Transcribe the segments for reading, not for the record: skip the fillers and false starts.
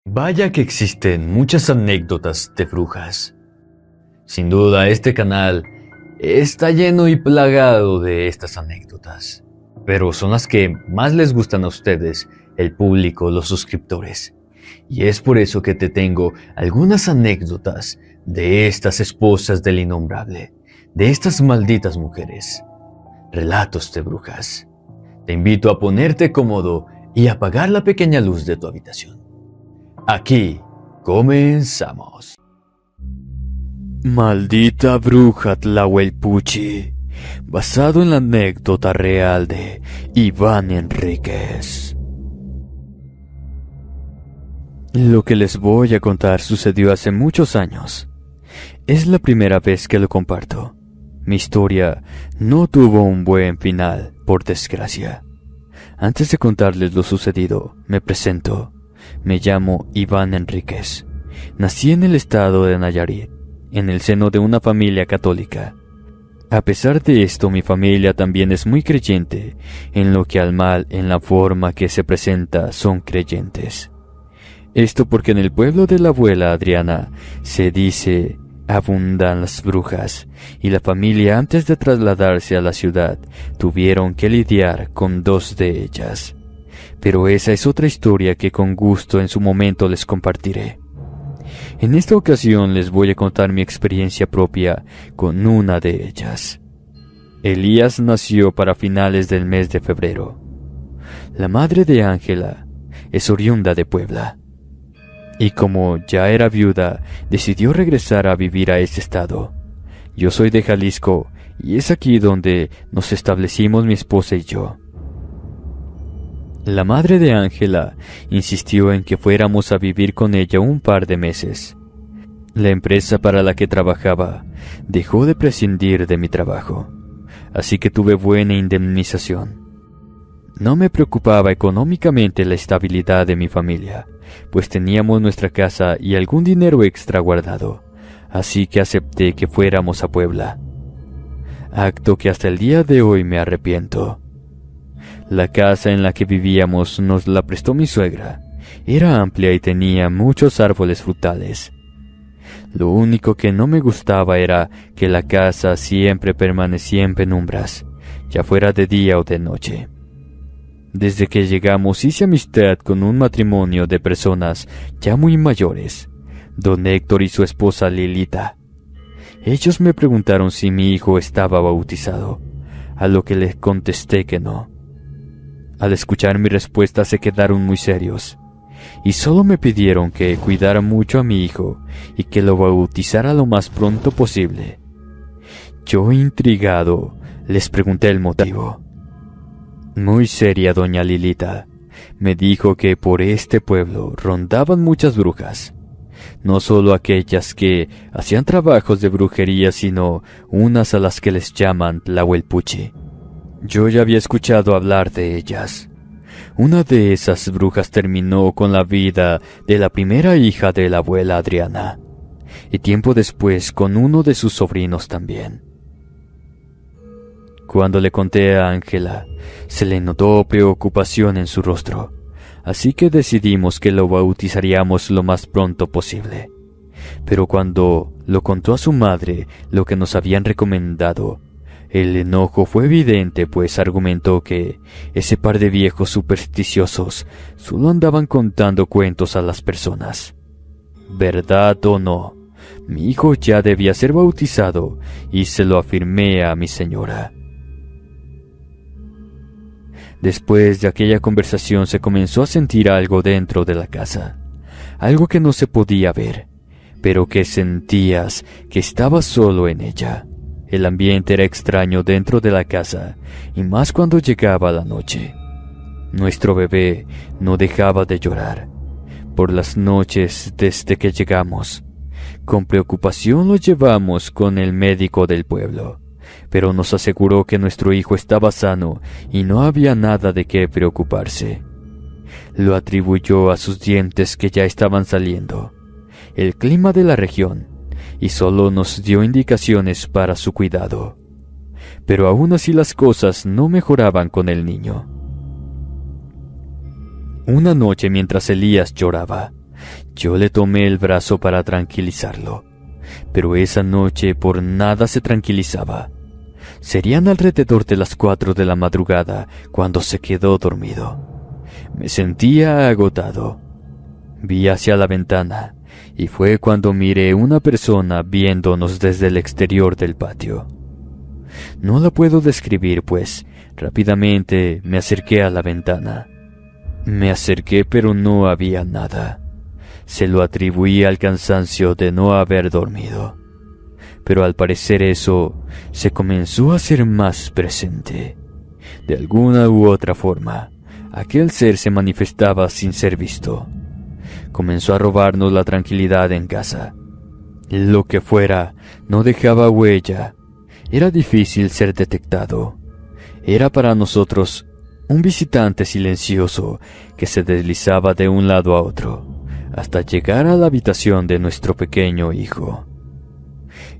Vaya que existen muchas anécdotas de brujas. Sin duda, este canal está lleno y plagado de estas anécdotas, pero son las que más les gustan a ustedes, el público, los suscriptores. Y es por eso que te tengo algunas anécdotas de estas esposas del innombrable, de estas malditas mujeres. Relatos de brujas. Te invito a ponerte cómodo y apagar la pequeña luz de tu habitación. Aquí comenzamos. Maldita bruja Tlahuelpuchi, basado en la anécdota real de Iván Enríquez. Lo que les voy a contar sucedió hace muchos años. Es la primera vez que lo comparto. Mi historia no tuvo un buen final, por desgracia. Antes de contarles lo sucedido, me presento. Me llamo Iván Enríquez. Nací en el estado de Nayarit, en el seno de una familia católica. A pesar de esto, mi familia también es muy creyente, en lo que al mal, en la forma que se presenta, son creyentes. Esto porque en el pueblo de la abuela Adriana se dice abundan las brujas, y la familia antes de trasladarse a la ciudad tuvieron que lidiar con dos de ellas. Pero esa es otra historia que con gusto en su momento les compartiré. En esta ocasión les voy a contar mi experiencia propia con una de ellas. Elías nació para finales del mes de febrero. La madre de Ángela es oriunda de Puebla. Y como ya era viuda, decidió regresar a vivir a este estado. Yo soy de Jalisco y es aquí donde nos establecimos mi esposa y yo. La madre de Ángela insistió en que fuéramos a vivir con ella un par de meses. La empresa para la que trabajaba dejó de prescindir de mi trabajo, así que tuve buena indemnización. No me preocupaba económicamente la estabilidad de mi familia, pues teníamos nuestra casa y algún dinero extra guardado, así que acepté que fuéramos a Puebla. Acto que hasta el día de hoy me arrepiento. La casa en la que vivíamos nos la prestó mi suegra. Era amplia y tenía muchos árboles frutales. Lo único que no me gustaba era que la casa siempre permanecía en penumbras, ya fuera de día o de noche. Desde que llegamos hice amistad con un matrimonio de personas ya muy mayores, don Héctor y su esposa Lilita. Ellos me preguntaron si mi hijo estaba bautizado, a lo que les contesté que no. Al escuchar mi respuesta se quedaron muy serios, y solo me pidieron que cuidara mucho a mi hijo y que lo bautizara lo más pronto posible. Yo, intrigado, les pregunté el motivo. Muy seria doña Lilita me dijo que por este pueblo rondaban muchas brujas, no solo aquellas que hacían trabajos de brujería, sino unas a las que les llaman Tlahuelpuchi. Yo ya había escuchado hablar de ellas. Una de esas brujas terminó con la vida de la primera hija de la abuela Adriana, y tiempo después con uno de sus sobrinos también. Cuando le conté a Ángela, se le notó preocupación en su rostro, así que decidimos que lo bautizaríamos lo más pronto posible. Pero cuando lo contó a su madre lo que nos habían recomendado, el enojo fue evidente, pues argumentó que ese par de viejos supersticiosos solo andaban contando cuentos a las personas. ¿Verdad o no? Mi hijo ya debía ser bautizado y se lo afirmé a mi señora. Después de aquella conversación se comenzó a sentir algo dentro de la casa, algo que no se podía ver, pero que sentías que estabas solo en ella. El ambiente era extraño dentro de la casa, y más cuando llegaba la noche. Nuestro bebé no dejaba de llorar. Por las noches desde que llegamos, con preocupación lo llevamos con el médico del pueblo, pero nos aseguró que nuestro hijo estaba sano y no había nada de qué preocuparse. Lo atribuyó a sus dientes que ya estaban saliendo, el clima de la región, y solo nos dio indicaciones para su cuidado. Pero aún así las cosas no mejoraban con el niño. Una noche mientras Elías lloraba, Yo le tomé el brazo para tranquilizarlo, pero esa noche por nada se tranquilizaba. Serían alrededor de las 4 de la madrugada cuando se quedó dormido. Me sentía agotado. Vi hacia la ventana y fue cuando miré una persona viéndonos desde el exterior del patio. No la puedo describir, pues rápidamente me acerqué a la ventana. Me acerqué, pero no había nada. Se lo atribuí al cansancio de no haber dormido. Pero al parecer eso se comenzó a hacer más presente. De alguna u otra forma, aquel ser se manifestaba sin ser visto. Comenzó a robarnos la tranquilidad en casa. Lo que fuera, no dejaba huella. Era difícil ser detectado. Era para nosotros un visitante silencioso que se deslizaba de un lado a otro, hasta llegar a la habitación de nuestro pequeño hijo.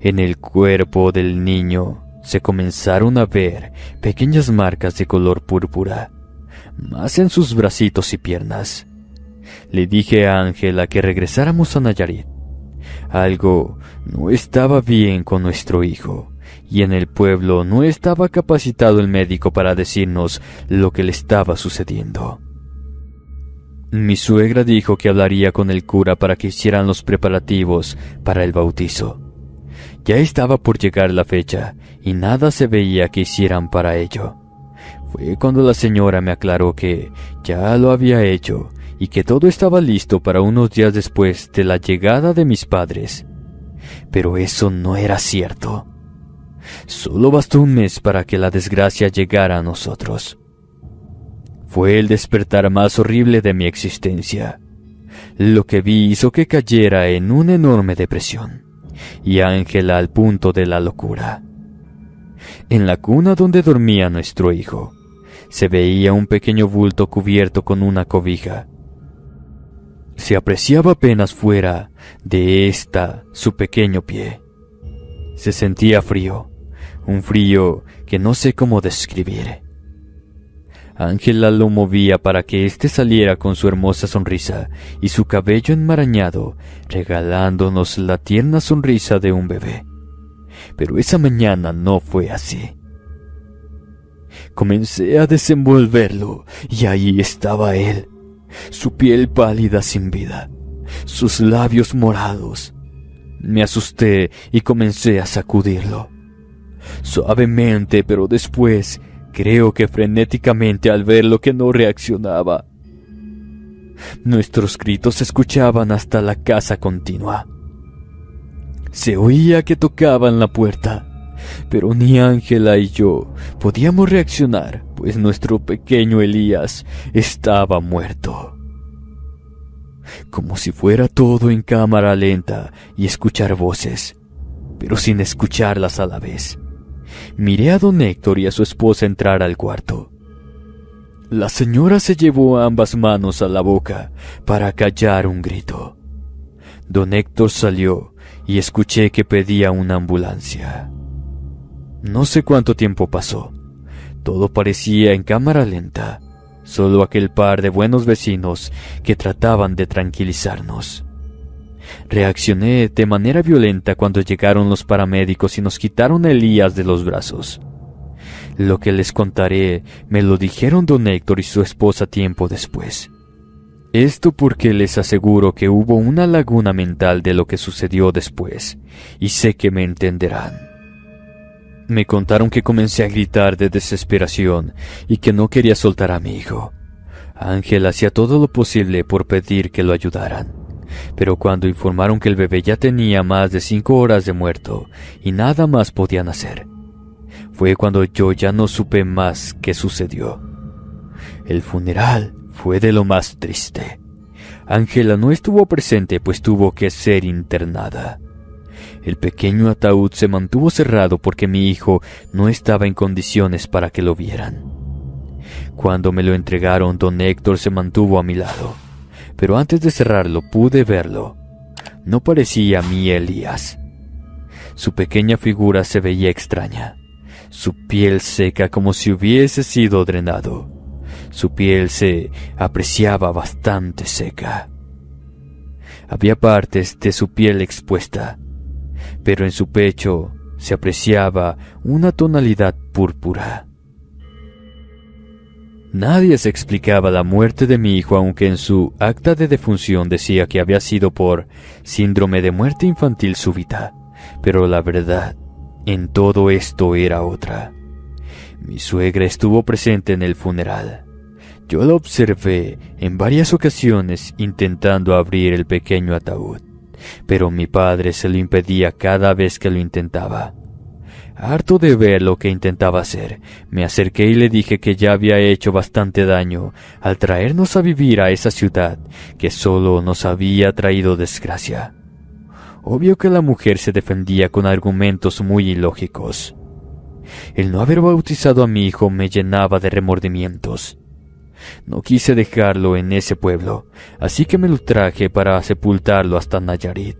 En el cuerpo del niño se comenzaron a ver pequeñas marcas de color púrpura, más en sus bracitos y piernas. Le dije a Ángela que regresáramos a Nayarit. Algo no estaba bien con nuestro hijo, y en el pueblo no estaba capacitado el médico para decirnos lo que le estaba sucediendo. Mi suegra dijo que hablaría con el cura para que hicieran los preparativos para el bautizo. Ya estaba por llegar la fecha y nada se veía que hicieran para ello. Fue cuando la señora me aclaró que ya lo había hecho y que todo estaba listo para unos días después de la llegada de mis padres. Pero eso no era cierto. Solo bastó un mes para que la desgracia llegara a nosotros. Fue el despertar más horrible de mi existencia. Lo que vi hizo que cayera en una enorme depresión, y Ángela al punto de la locura. En la cuna donde dormía nuestro hijo, se veía un pequeño bulto cubierto con una cobija. Se apreciaba apenas fuera de esta su pequeño pie. Se sentía frío, un frío que no sé cómo describir. Ángela lo movía para que éste saliera con su hermosa sonrisa y su cabello enmarañado, regalándonos la tierna sonrisa de un bebé. Pero esa mañana no fue así. Comencé a desenvolverlo y ahí estaba él, su piel pálida sin vida, sus labios morados. Me asusté y comencé a sacudirlo. Suavemente, pero después, creo que frenéticamente al ver lo que no reaccionaba. Nuestros gritos se escuchaban hasta la casa continua. Se oía que tocaban la puerta, pero ni Ángela y yo podíamos reaccionar, pues nuestro pequeño Elías estaba muerto. Como si fuera todo en cámara lenta y escuchar voces, pero sin escucharlas a la vez. Miré a don Héctor y a su esposa entrar al cuarto. La señora se llevó ambas manos a la boca para callar un grito. Don Héctor salió y escuché que pedía una ambulancia. No sé cuánto tiempo pasó. Todo parecía en cámara lenta, solo aquel par de buenos vecinos que trataban de tranquilizarnos. Reaccioné de manera violenta cuando llegaron los paramédicos y nos quitaron a Elías de los brazos. Lo que les contaré me lo dijeron don Héctor y su esposa tiempo después. Esto porque les aseguro que hubo una laguna mental de lo que sucedió después, y sé que me entenderán. Me contaron que comencé a gritar de desesperación y que no quería soltar a mi hijo. Ángel hacía todo lo posible por pedir que lo ayudaran, pero cuando informaron que el bebé ya tenía más de 5 horas de muerto y nada más podían hacer, fue cuando yo ya no supe más qué sucedió. El funeral fue de lo más triste. Ángela no estuvo presente, pues tuvo que ser internada. El pequeño ataúd se mantuvo cerrado porque mi hijo no estaba en condiciones para que lo vieran. Cuando me lo entregaron, don Héctor se mantuvo a mi lado, pero antes de cerrarlo pude verlo. No parecía mi Elías. Su pequeña figura se veía extraña, su piel seca como si hubiese sido drenado. Su piel se apreciaba bastante seca. Había partes de su piel expuesta, pero en su pecho se apreciaba una tonalidad púrpura. Nadie se explicaba la muerte de mi hijo, aunque en su acta de defunción decía que había sido por síndrome de muerte infantil súbita, pero la verdad en todo esto era otra. Mi suegra estuvo presente en el funeral. Yo la observé en varias ocasiones intentando abrir el pequeño ataúd, pero mi padre se lo impedía cada vez que lo intentaba. Harto de ver lo que intentaba hacer, me acerqué y le dije que ya había hecho bastante daño al traernos a vivir a esa ciudad que solo nos había traído desgracia. Obvio que la mujer se defendía con argumentos muy ilógicos. El no haber bautizado a mi hijo me llenaba de remordimientos. No quise dejarlo en ese pueblo, así que me lo traje para sepultarlo hasta Nayarit.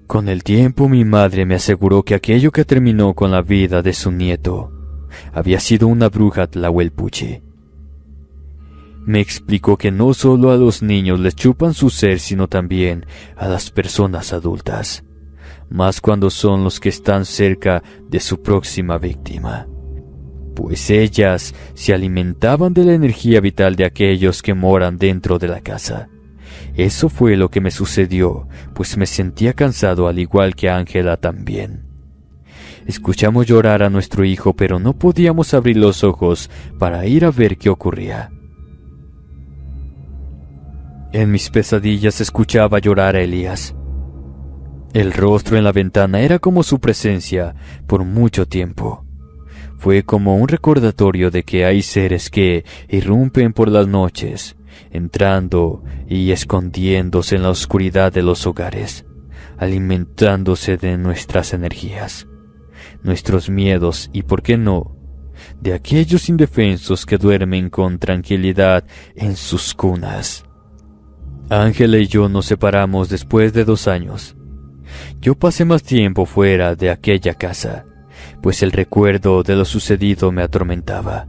Con el tiempo mi madre me aseguró que aquello que terminó con la vida de su nieto había sido una bruja tlahuelpuchi. Me explicó que no solo a los niños les chupan su ser, sino también a las personas adultas, más cuando son los que están cerca de su próxima víctima, pues ellas se alimentaban de la energía vital de aquellos que moran dentro de la casa. Eso fue lo que me sucedió, pues me sentía cansado al igual que Ángela también. Escuchamos llorar a nuestro hijo, pero no podíamos abrir los ojos para ir a ver qué ocurría. En mis pesadillas escuchaba llorar a Elías. El rostro en la ventana era como su presencia por mucho tiempo. Fue como un recordatorio de que hay seres que irrumpen por las noches, entrando y escondiéndose en la oscuridad de los hogares, alimentándose de nuestras energías, nuestros miedos y, ¿por qué no?, de aquellos indefensos que duermen con tranquilidad en sus cunas. Ángela y yo nos separamos después de 2 años. Yo pasé más tiempo fuera de aquella casa, pues el recuerdo de lo sucedido me atormentaba.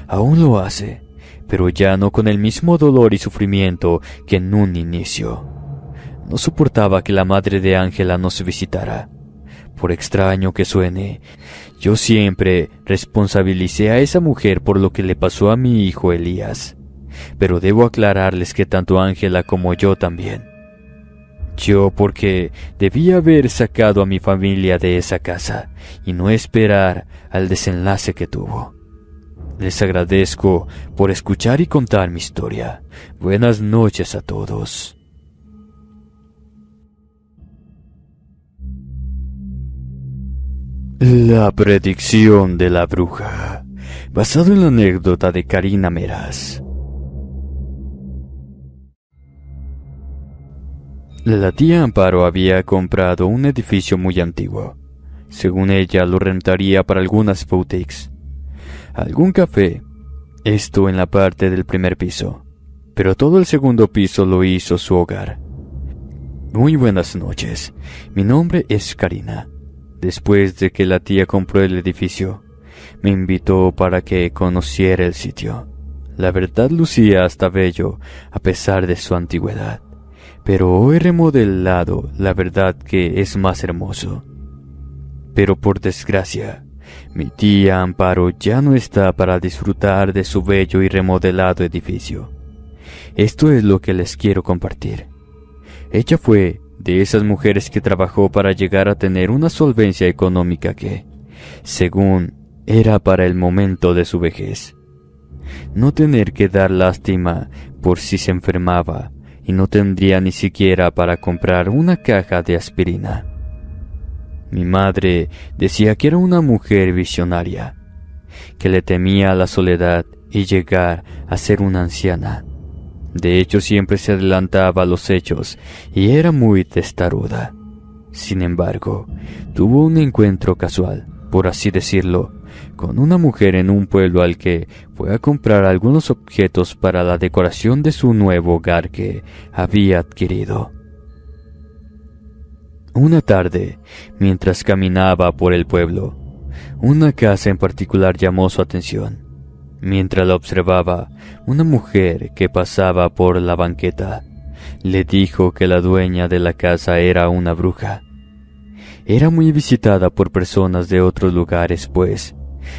Aún lo hace, pero ya no con el mismo dolor y sufrimiento que en un inicio. No soportaba que la madre de Ángela nos visitara. Por extraño que suene, yo siempre responsabilicé a esa mujer por lo que le pasó a mi hijo Elías. Pero debo aclararles que tanto Ángela como yo también. Yo porque debía haber sacado a mi familia de esa casa y no esperar al desenlace que tuvo. Les agradezco por escuchar y contar mi historia. Buenas noches a todos. La predicción de la bruja, basado en la anécdota de Karina Meras. La tía Amparo había comprado un edificio muy antiguo. Según ella, lo rentaría para algunas boutiques, algún café, esto en la parte del primer piso, pero todo el segundo piso lo hizo su hogar. Muy buenas noches, mi nombre es Karina. Después de que la tía compró el edificio, me invitó para que conociera el sitio. La verdad lucía hasta bello a pesar de su antigüedad, pero hoy remodelado, la verdad que es más hermoso. Pero por desgracia, mi tía Amparo ya no está para disfrutar de su bello y remodelado edificio. Esto es lo que les quiero compartir. Ella fue de esas mujeres que trabajó para llegar a tener una solvencia económica que, según, era para el momento de su vejez. No tener que dar lástima por si se enfermaba y no tendría ni siquiera para comprar una caja de aspirina. Mi madre decía que era una mujer visionaria, que le temía la soledad y llegar a ser una anciana. De hecho, siempre se adelantaba a los hechos y era muy testaruda. Sin embargo, tuvo un encuentro casual, por así decirlo, con una mujer en un pueblo al que fue a comprar algunos objetos para la decoración de su nuevo hogar que había adquirido. Una tarde, mientras caminaba por el pueblo, una casa en particular llamó su atención. Mientras la observaba, una mujer que pasaba por la banqueta le dijo que la dueña de la casa era una bruja. Era muy visitada por personas de otros lugares, pues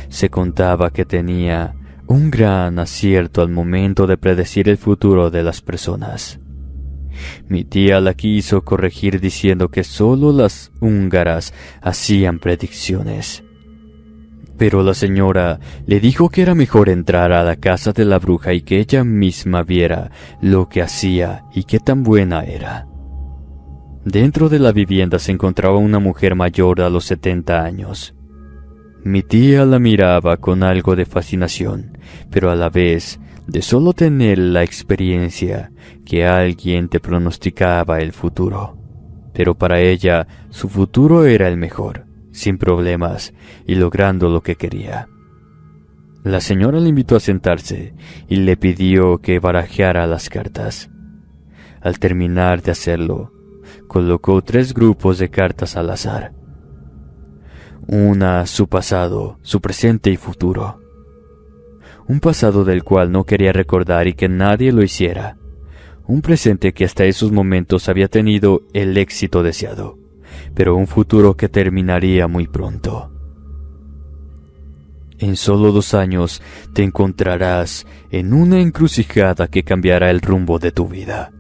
se contaba que tenía un gran acierto al momento de predecir el futuro de las personas. Mi tía la quiso corregir diciendo que solo las húngaras hacían predicciones. Pero la señora le dijo que era mejor entrar a la casa de la bruja y que ella misma viera lo que hacía y qué tan buena era. Dentro de la vivienda se encontraba una mujer mayor a los 70 años. Mi tía la miraba con algo de fascinación, pero a la vez de solo tener la experiencia que alguien te pronosticaba el futuro. Pero para ella su futuro era el mejor, sin problemas y logrando lo que quería. La señora le invitó a sentarse y le pidió que barajara las cartas. Al terminar de hacerlo, colocó 3 grupos de cartas al azar. Una, su pasado, su presente y futuro. Un pasado del cual no quería recordar y que nadie lo hiciera. Un presente que hasta esos momentos había tenido el éxito deseado, pero un futuro que terminaría muy pronto. En solo 2 años te encontrarás en una encrucijada que cambiará el rumbo de tu vida.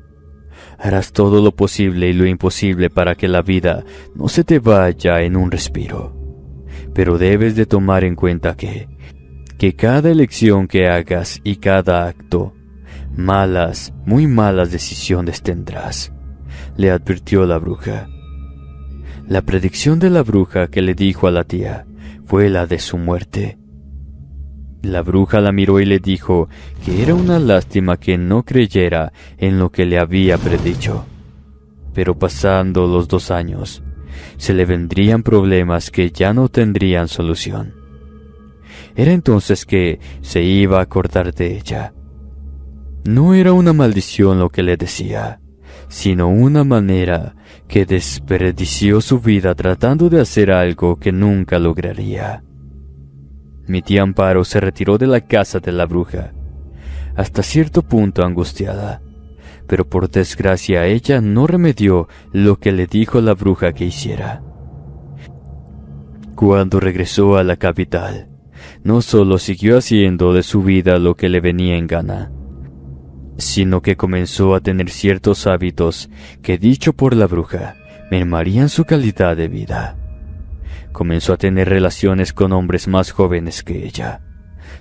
Harás todo lo posible y lo imposible para que la vida no se te vaya en un respiro. Pero debes de tomar en cuenta que cada elección que hagas y cada acto, malas, muy malas decisiones tendrás, le advirtió la bruja. La predicción de la bruja que le dijo a la tía fue la de su muerte. La bruja la miró y le dijo que era una lástima que no creyera en lo que le había predicho. Pero pasando los 2 años, se le vendrían problemas que ya no tendrían solución. Era entonces que se iba a acordar de ella. No era una maldición lo que le decía, sino una manera que desperdició su vida tratando de hacer algo que nunca lograría. Mi tía Amparo se retiró de la casa de la bruja, hasta cierto punto angustiada, pero por desgracia ella no remedió lo que le dijo la bruja que hiciera. Cuando regresó a la capital, no solo siguió haciendo de su vida lo que le venía en gana, sino que comenzó a tener ciertos hábitos que, dicho por la bruja, mermarían su calidad de vida. Comenzó a tener relaciones con hombres más jóvenes que ella,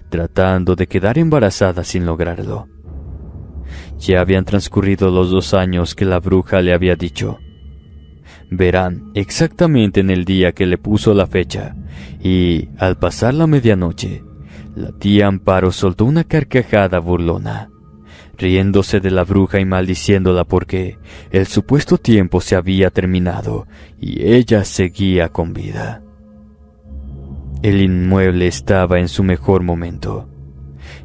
tratando de quedar embarazada sin lograrlo. Ya habían transcurrido los 2 años que la bruja le había dicho. Verán exactamente en el día que le puso la fecha, y al pasar la medianoche, la tía Amparo soltó una carcajada burlona, riéndose de la bruja y maldiciéndola porque el supuesto tiempo se había terminado y ella seguía con vida. El inmueble estaba en su mejor momento.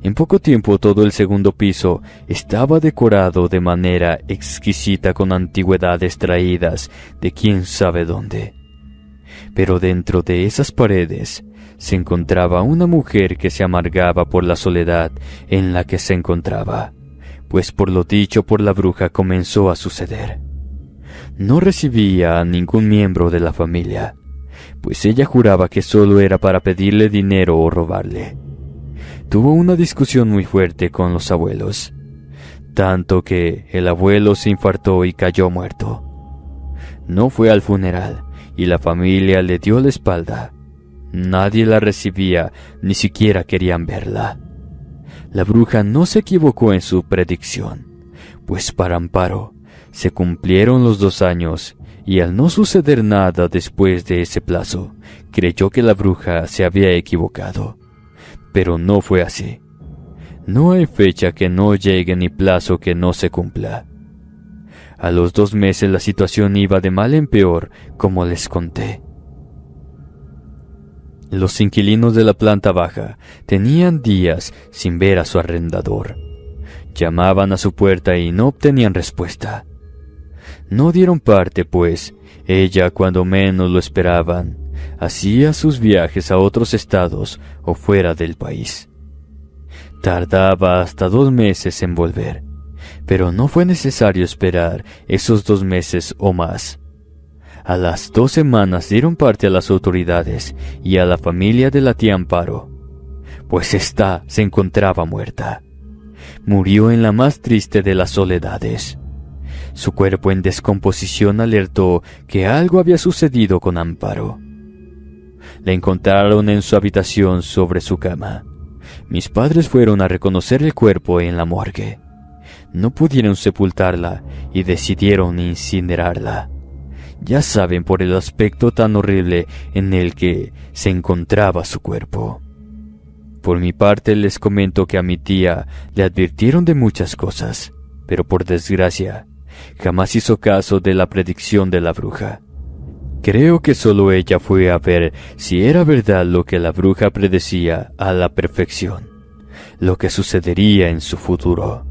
En poco tiempo todo el segundo piso estaba decorado de manera exquisita con antigüedades traídas de quién sabe dónde. Pero dentro de esas paredes se encontraba una mujer que se amargaba por la soledad en la que se encontraba, pues por lo dicho por la bruja comenzó a suceder. No recibía a ningún miembro de la familia, pues ella juraba que solo era para pedirle dinero o robarle. Tuvo una discusión muy fuerte con los abuelos, tanto que el abuelo se infartó y cayó muerto. No fue al funeral y la familia le dio la espalda. Nadie la recibía, ni siquiera querían verla. La bruja no se equivocó en su predicción, pues para Amparo se cumplieron los 2 años y al no suceder nada después de ese plazo, creyó que la bruja se había equivocado. Pero no fue así. No hay fecha que no llegue ni plazo que no se cumpla. A los 2 meses la situación iba de mal en peor, como les conté. Los inquilinos de la planta baja tenían días sin ver a su arrendador. Llamaban a su puerta y no obtenían respuesta. No dieron parte, pues ella, cuando menos lo esperaban, hacía sus viajes a otros estados o fuera del país. Tardaba hasta 2 meses en volver, Pero no fue necesario esperar esos 2 meses o más. A las 2 semanas dieron parte a las autoridades y a la familia de la tía Amparo, pues ésta se encontraba muerta. Murió en la más triste de las soledades. Su cuerpo en descomposición alertó que algo había sucedido con Amparo. La encontraron en su habitación sobre su cama. Mis padres fueron a reconocer el cuerpo en la morgue. No pudieron sepultarla y decidieron incinerarla. Ya saben, por el aspecto tan horrible en el que se encontraba su cuerpo. Por mi parte les comento que a mi tía le advirtieron de muchas cosas, pero por desgracia, jamás hizo caso de la predicción de la bruja. Creo que solo ella fue a ver si era verdad lo que la bruja predecía a la perfección, lo que sucedería en su futuro.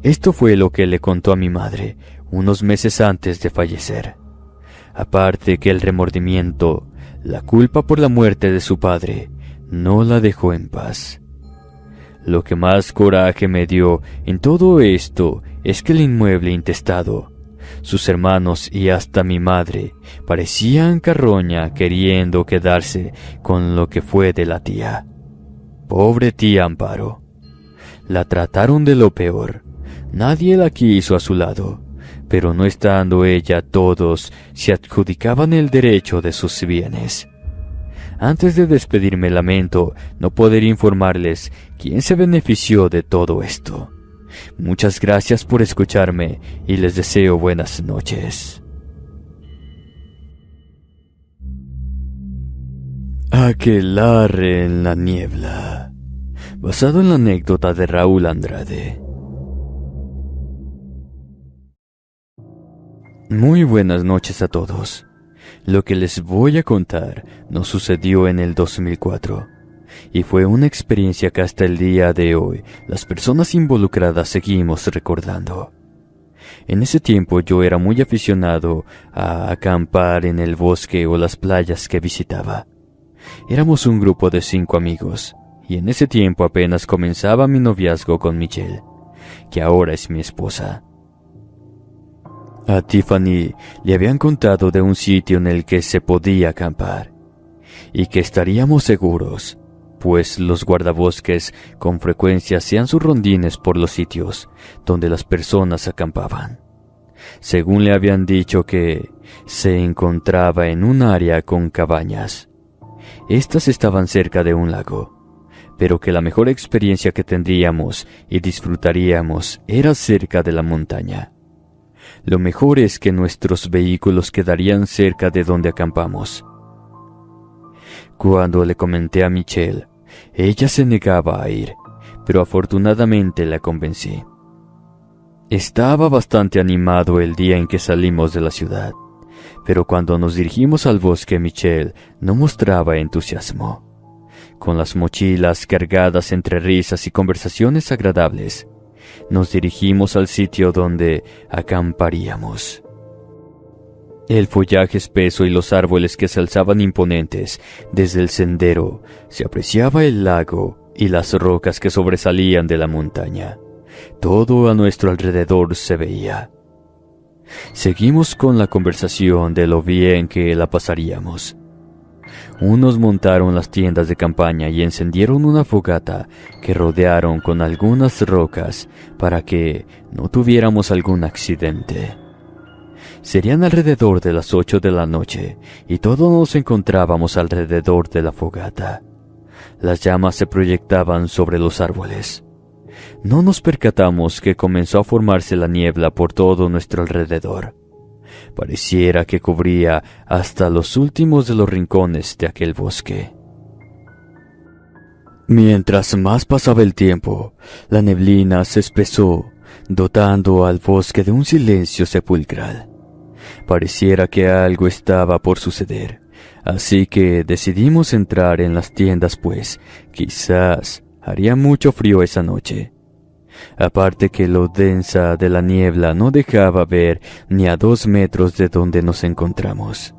Esto fue lo que le contó a mi madre unos meses antes de fallecer. Aparte que el remordimiento, la culpa por la muerte de su padre, no la dejó en paz. Lo que más coraje me dio en todo esto es que el inmueble intestado, sus hermanos y hasta mi madre parecían carroña queriendo quedarse con lo que fue de la tía. Pobre tía Amparo. La trataron de lo peor. Nadie la quiso a su lado, pero no estando ella, todos se adjudicaban el derecho de sus bienes. Antes de despedirme lamento no poder informarles quién se benefició de todo esto. Muchas gracias por escucharme y les deseo buenas noches. Aquelarre en la niebla, basado en la anécdota de Raúl Andrade. Muy buenas noches a todos. Lo que les voy a contar nos sucedió en el 2004 y fue una experiencia que hasta el día de hoy las personas involucradas seguimos recordando. En ese tiempo yo era muy aficionado a acampar en el bosque o las playas que visitaba. Éramos un grupo de 5 amigos y en ese tiempo apenas comenzaba mi noviazgo con Michelle, que ahora es mi esposa. A Tiffany le habían contado de un sitio en el que se podía acampar y que estaríamos seguros, pues los guardabosques con frecuencia hacían sus rondines por los sitios donde las personas acampaban. Según le habían dicho que se encontraba en un área con cabañas. Estas estaban cerca de un lago, pero que la mejor experiencia que tendríamos y disfrutaríamos era cerca de la montaña. Lo mejor es que nuestros vehículos quedarían cerca de donde acampamos. Cuando le comenté a Michelle, ella se negaba a ir, pero afortunadamente la convencí. Estaba bastante animado el día en que salimos de la ciudad, pero cuando nos dirigimos al bosque Michelle no mostraba entusiasmo. Con las mochilas cargadas entre risas y conversaciones agradables, nos dirigimos al sitio donde acamparíamos. El follaje espeso y los árboles que se alzaban imponentes desde el sendero, se apreciaba el lago y las rocas que sobresalían de la montaña. Todo a nuestro alrededor se veía. Seguimos con la conversación de lo bien que la pasaríamos. Unos montaron las tiendas de campaña y encendieron una fogata que rodearon con algunas rocas para que no tuviéramos algún accidente. Serían alrededor de las 8 de la noche y todos nos encontrábamos alrededor de la fogata. Las llamas se proyectaban sobre los árboles. No nos percatamos que comenzó a formarse la niebla por todo nuestro alrededor. Pareciera que cubría hasta los últimos de los rincones de aquel bosque. Mientras más pasaba el tiempo, la neblina se espesó, dotando al bosque de un silencio sepulcral. Pareciera que algo estaba por suceder, así que decidimos entrar en las tiendas, pues quizás haría mucho frío esa noche. Aparte que lo densa de la niebla no dejaba ver ni a 2 metros de donde nos encontramos.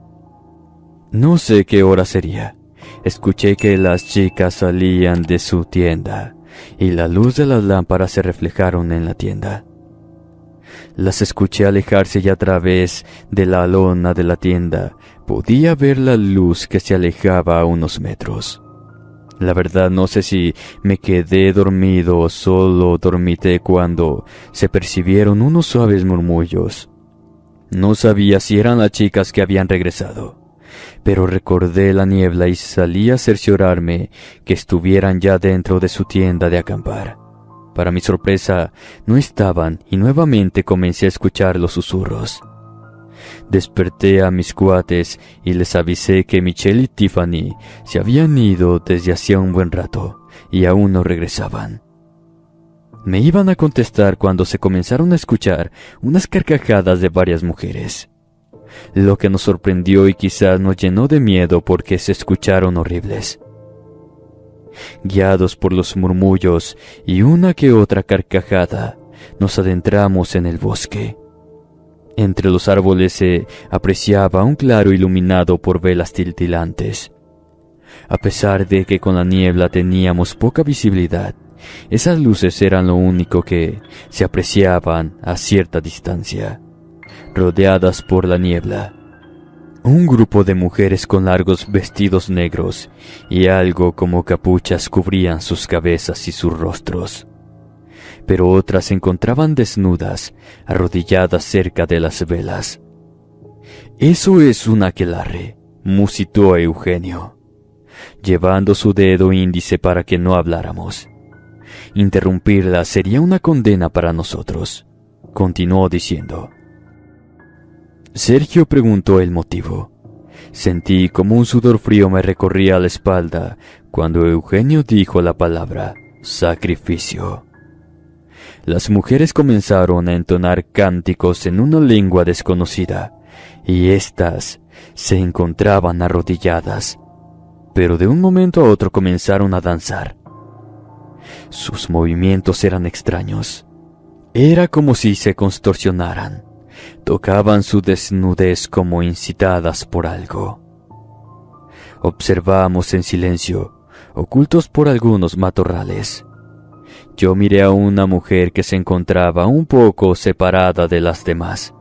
No sé qué hora sería. Escuché que las chicas salían de su tienda y la luz de las lámparas se reflejaron en la tienda. Las escuché alejarse y a través de la lona de la tienda podía ver la luz que se alejaba a unos metros. La verdad no sé si me quedé dormido o solo dormité cuando se percibieron unos suaves murmullos. No sabía si eran las chicas que habían regresado, pero recordé la niebla y salí a cerciorarme que estuvieran ya dentro de su tienda de acampar. Para mi sorpresa, no estaban y nuevamente comencé a escuchar los susurros. Desperté a mis cuates y les avisé que Michelle y Tiffany se habían ido desde hacía un buen rato y aún no regresaban. Me iban a contestar cuando se comenzaron a escuchar unas carcajadas de varias mujeres, lo que nos sorprendió y quizás nos llenó de miedo porque se escucharon horribles. Guiados por los murmullos y una que otra carcajada, nos adentramos en el bosque. Entre los árboles se apreciaba un claro iluminado por velas titilantes. A pesar de que con la niebla teníamos poca visibilidad, esas luces eran lo único que se apreciaban a cierta distancia. Rodeadas por la niebla, un grupo de mujeres con largos vestidos negros y algo como capuchas cubrían sus cabezas y sus rostros. Pero otras se encontraban desnudas, arrodilladas cerca de las velas. «Eso es un aquelarre», musitó Eugenio, llevando su dedo índice para que no habláramos. «Interrumpirla sería una condena para nosotros», continuó diciendo. Sergio preguntó el motivo. Sentí como un sudor frío me recorría la espalda cuando Eugenio dijo la palabra sacrificio. Las mujeres comenzaron a entonar cánticos en una lengua desconocida, y éstas se encontraban arrodilladas, pero de un momento a otro comenzaron a danzar. Sus movimientos eran extraños. Era como si se contorsionaran. Tocaban su desnudez como incitadas por algo. Observamos en silencio, ocultos por algunos matorrales. Yo miré a una mujer que se encontraba un poco separada de las demás.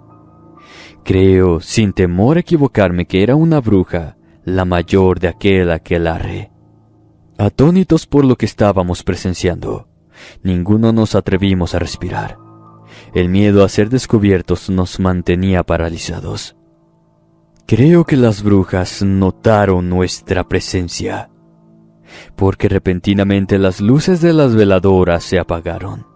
Creo, sin temor a equivocarme, que era una bruja, la mayor de aquel aquelarre. Atónitos por lo que estábamos presenciando, ninguno nos atrevimos a respirar. El miedo a ser descubiertos nos mantenía paralizados. Creo que las brujas notaron nuestra presencia, porque repentinamente las luces de las veladoras se apagaron.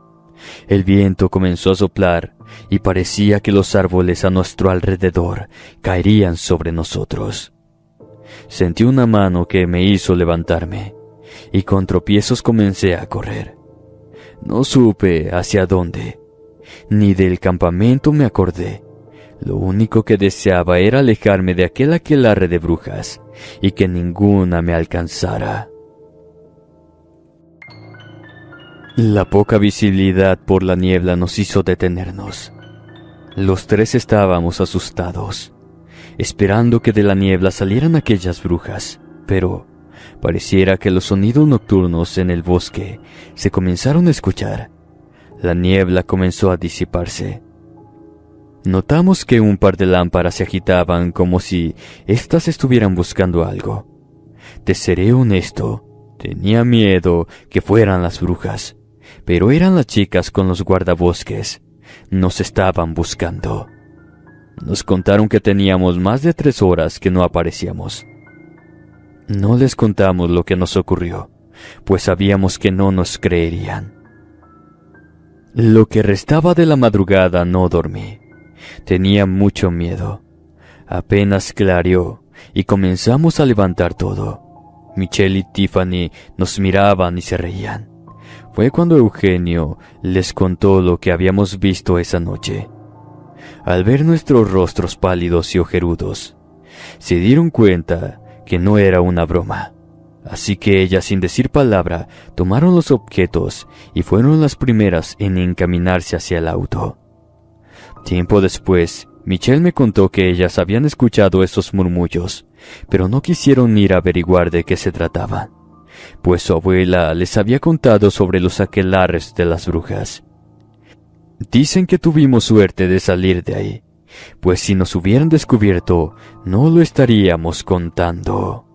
El viento comenzó a soplar y parecía que los árboles a nuestro alrededor caerían sobre nosotros. Sentí una mano que me hizo levantarme y con tropiezos comencé a correr. No supe hacia dónde, ni del campamento me acordé. Lo único que deseaba era alejarme de aquel aquelarre de brujas y que ninguna me alcanzara. La poca visibilidad por la niebla nos hizo detenernos. Los tres estábamos asustados, esperando que de la niebla salieran aquellas brujas, pero pareciera que los sonidos nocturnos en el bosque se comenzaron a escuchar. La niebla comenzó a disiparse. Notamos que un par de lámparas se agitaban como si éstas estuvieran buscando algo. Te seré honesto, tenía miedo que fueran las brujas, pero eran las chicas con los guardabosques. Nos estaban buscando. Nos contaron que teníamos más de 3 horas que no aparecíamos. No les contamos lo que nos ocurrió, pues sabíamos que no nos creerían. Lo que restaba de la madrugada no dormí. Tenía mucho miedo. Apenas clareó y comenzamos a levantar todo. Michelle y Tiffany nos miraban y se reían. Fue cuando Eugenio les contó lo que habíamos visto esa noche. Al ver nuestros rostros pálidos y ojerudos, se dieron cuenta que no era una broma. Así que ellas, sin decir palabra, tomaron los objetos y fueron las primeras en encaminarse hacia el auto. Tiempo después, Michelle me contó que ellas habían escuchado esos murmullos, pero no quisieron ir a averiguar de qué se trataba, pues su abuela les había contado sobre los aquelarres de las brujas. Dicen que tuvimos suerte de salir de ahí, pues si nos hubieran descubierto, no lo estaríamos contando.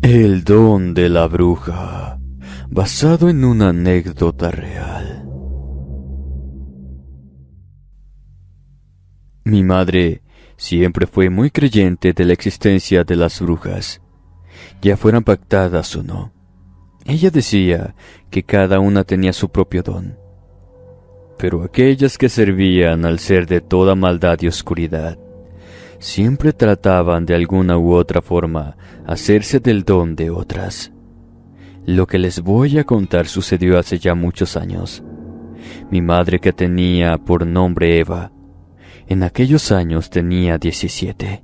El don de la bruja, basado en una anécdota real. Mi madre siempre fue muy creyente de la existencia de las brujas, ya fueran pactadas o no. Ella decía que cada una tenía su propio don, pero aquellas que servían al ser de toda maldad y oscuridad, siempre trataban de alguna u otra forma hacerse del don de otras. Lo que les voy a contar sucedió hace ya muchos años. Mi madre, que tenía por nombre Eva, en aquellos años tenía 17.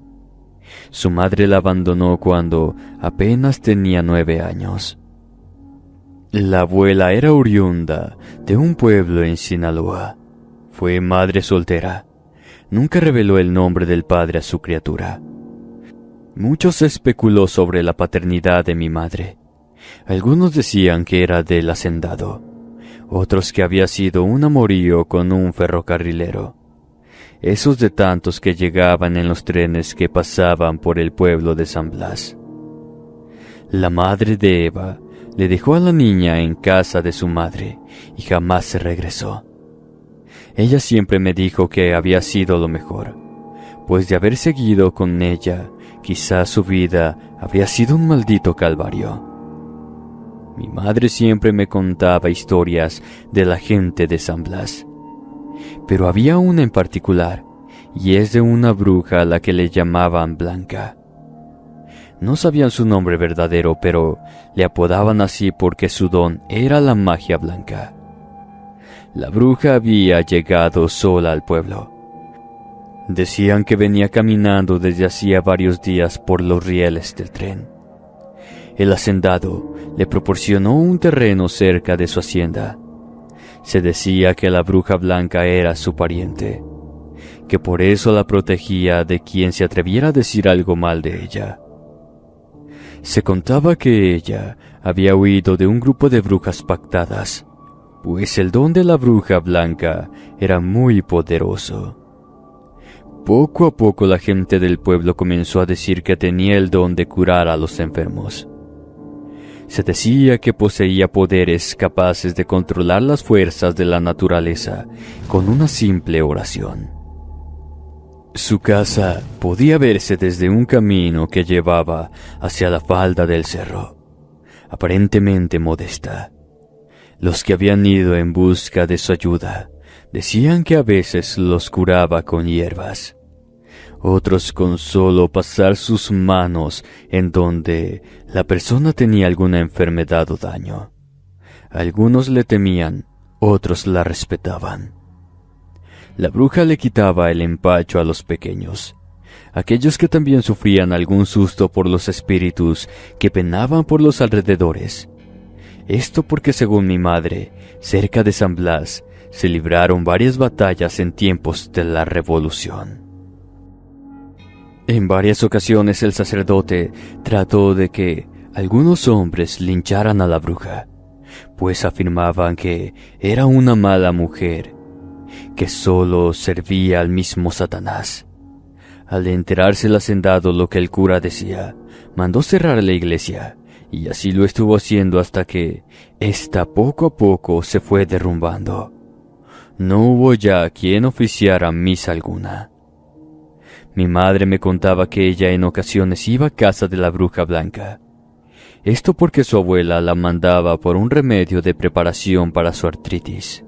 Su madre la abandonó cuando apenas tenía 9 años. La abuela era oriunda de un pueblo en Sinaloa. Fue madre soltera. Nunca reveló el nombre del padre a su criatura. Mucho se especuló sobre la paternidad de mi madre. Algunos decían que era del hacendado, otros que había sido un amorío con un ferrocarrilero, esos de tantos que llegaban en los trenes que pasaban por el pueblo de San Blas. La madre de Eva le dejó a la niña en casa de su madre y jamás se regresó. Ella siempre me dijo que había sido lo mejor, pues de haber seguido con ella, quizás su vida habría sido un maldito calvario. Mi madre siempre me contaba historias de la gente de San Blas, pero había una en particular, y es de una bruja a la que le llamaban Blanca. No sabían su nombre verdadero, pero le apodaban así porque su don era la magia blanca. La bruja había llegado sola al pueblo. Decían que venía caminando desde hacía varios días por los rieles del tren. El hacendado le proporcionó un terreno cerca de su hacienda. Se decía que la bruja blanca era su pariente, que por eso la protegía de quien se atreviera a decir algo mal de ella. Se contaba que ella había huido de un grupo de brujas pactadas, pues el don de la bruja blanca era muy poderoso. Poco a poco la gente del pueblo comenzó a decir que tenía el don de curar a los enfermos. Se decía que poseía poderes capaces de controlar las fuerzas de la naturaleza con una simple oración. Su casa podía verse desde un camino que llevaba hacia la falda del cerro, aparentemente modesta. Los que habían ido en busca de su ayuda decían que a veces los curaba con hierbas, otros con solo pasar sus manos en donde la persona tenía alguna enfermedad o daño. Algunos le temían, otros la respetaban. La bruja le quitaba el empacho a los pequeños, aquellos que también sufrían algún susto por los espíritus que penaban por los alrededores. Esto porque, según mi madre, cerca de San Blas se libraron varias batallas en tiempos de la Revolución. En varias ocasiones el sacerdote trató de que algunos hombres lincharan a la bruja, pues afirmaban que era una mala mujer, que solo servía al mismo Satanás. Al enterarse el hacendado lo que el cura decía, mandó cerrar la iglesia, y así lo estuvo haciendo hasta que ésta poco a poco se fue derrumbando. No hubo ya quien oficiara misa alguna. Mi madre me contaba que ella en ocasiones iba a casa de la bruja blanca. Esto porque su abuela la mandaba por un remedio de preparación para su artritis.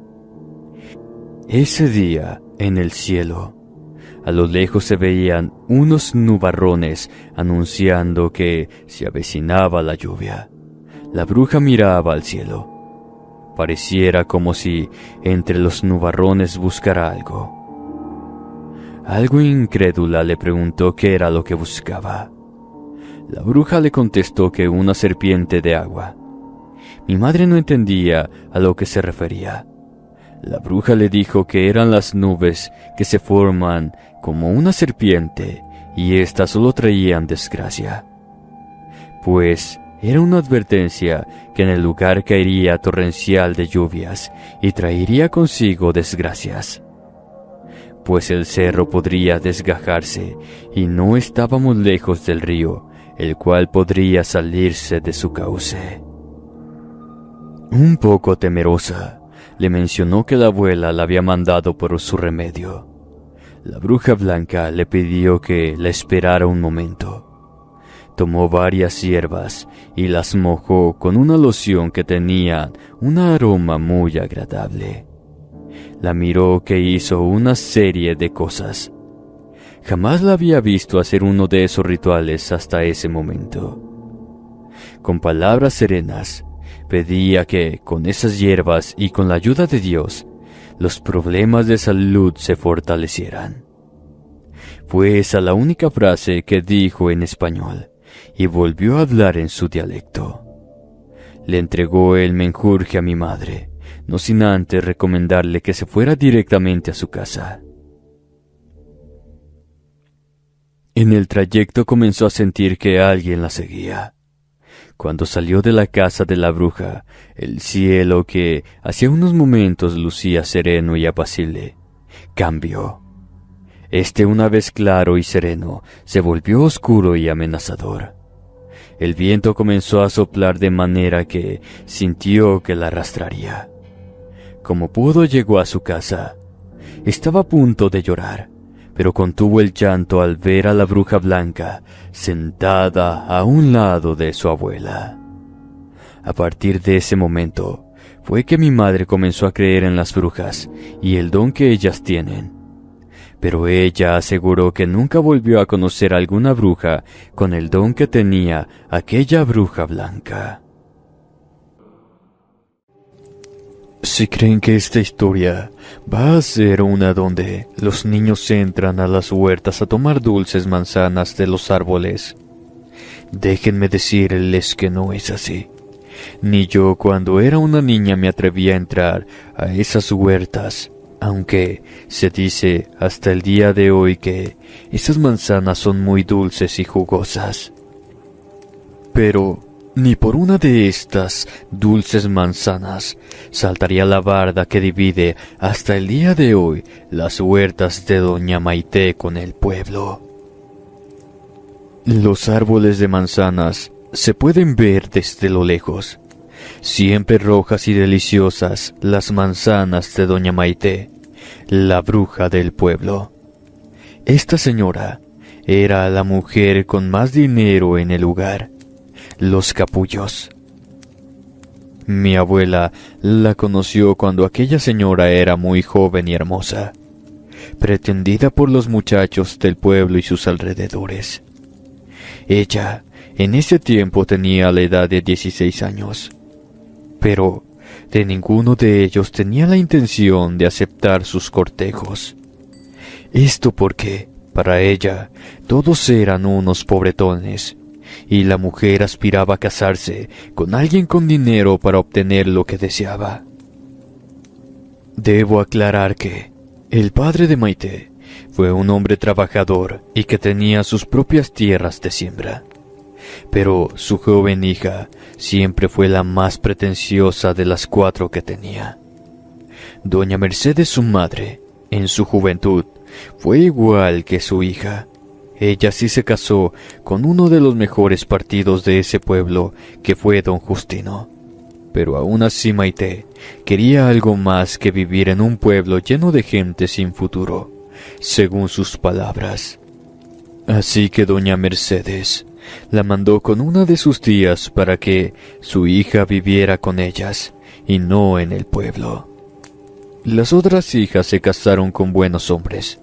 Ese día, en el cielo, a lo lejos se veían unos nubarrones anunciando que se avecinaba la lluvia. La bruja miraba al cielo. Pareciera como si entre los nubarrones buscara algo. Algo incrédula le preguntó qué era lo que buscaba. La bruja le contestó que una serpiente de agua. Mi madre no entendía a lo que se refería. La bruja le dijo que eran las nubes que se forman como una serpiente y éstas solo traían desgracia, pues Era una advertencia que en el lugar caería torrencial de lluvias y traería consigo desgracias, pues el cerro podría desgajarse y no estábamos lejos del río, el cual podría salirse de su cauce. Un poco temerosa, le mencionó que la abuela la había mandado por su remedio. La bruja blanca le pidió que la esperara un momento. Tomó varias hierbas y las mojó con una loción que tenía un aroma muy agradable. La miró que hizo una serie de cosas. Jamás la había visto hacer uno de esos rituales hasta ese momento. Con palabras serenas, pedía que, con esas hierbas y con la ayuda de Dios, los problemas de salud se fortalecieran. Fue esa la única frase que dijo en español, y volvió a hablar en su dialecto. Le entregó el menjurje a mi madre, no sin antes recomendarle que se fuera directamente a su casa. En el trayecto comenzó a sentir que alguien la seguía. Cuando salió de la casa de la bruja, el cielo que hacía unos momentos lucía sereno y apacible, cambió. Una vez claro y sereno, se volvió oscuro y amenazador. El viento comenzó a soplar de manera que sintió que la arrastraría. Como pudo, llegó a su casa. Estaba a punto de llorar, pero contuvo el llanto al ver a la bruja blanca sentada a un lado de su abuela. A partir de ese momento, fue que mi madre comenzó a creer en las brujas y el don que ellas tienen. Pero ella aseguró que nunca volvió a conocer a alguna bruja con el don que tenía aquella bruja blanca. Si creen que esta historia va a ser una donde los niños entran a las huertas a tomar dulces manzanas de los árboles, déjenme decirles que no es así. Ni yo cuando era una niña me atreví a entrar a esas huertas, aunque se dice hasta el día de hoy que esas manzanas son muy dulces y jugosas. Pero ni por una de estas dulces manzanas saltaría la barda que divide hasta el día de hoy las huertas de Doña Maite con el pueblo. Los árboles de manzanas se pueden ver desde lo lejos. Siempre rojas y deliciosas las manzanas de Doña Maite, la bruja del pueblo. Esta señora era la mujer con más dinero en el lugar, los capullos. Mi abuela la conoció cuando aquella señora era muy joven y hermosa, pretendida por los muchachos del pueblo y sus alrededores. Ella en ese tiempo tenía la edad de 16 años, pero de ninguno de ellos tenía la intención de aceptar sus cortejos. Esto porque, para ella, todos eran unos pobretones, y la mujer aspiraba a casarse con alguien con dinero para obtener lo que deseaba. Debo aclarar que el padre de Maite fue un hombre trabajador y que tenía sus propias tierras de siembra. Pero su joven hija siempre fue la más pretenciosa de las 4 que tenía. Doña Mercedes, su madre, en su juventud, fue igual que su hija. Ella sí se casó con uno de los mejores partidos de ese pueblo, que fue don Justino. Pero aún así Maite quería algo más que vivir en un pueblo lleno de gente sin futuro, según sus palabras. Así que doña Mercedes la mandó con una de sus tías para que su hija viviera con ellas y no en el pueblo. Las otras hijas se casaron con buenos hombres,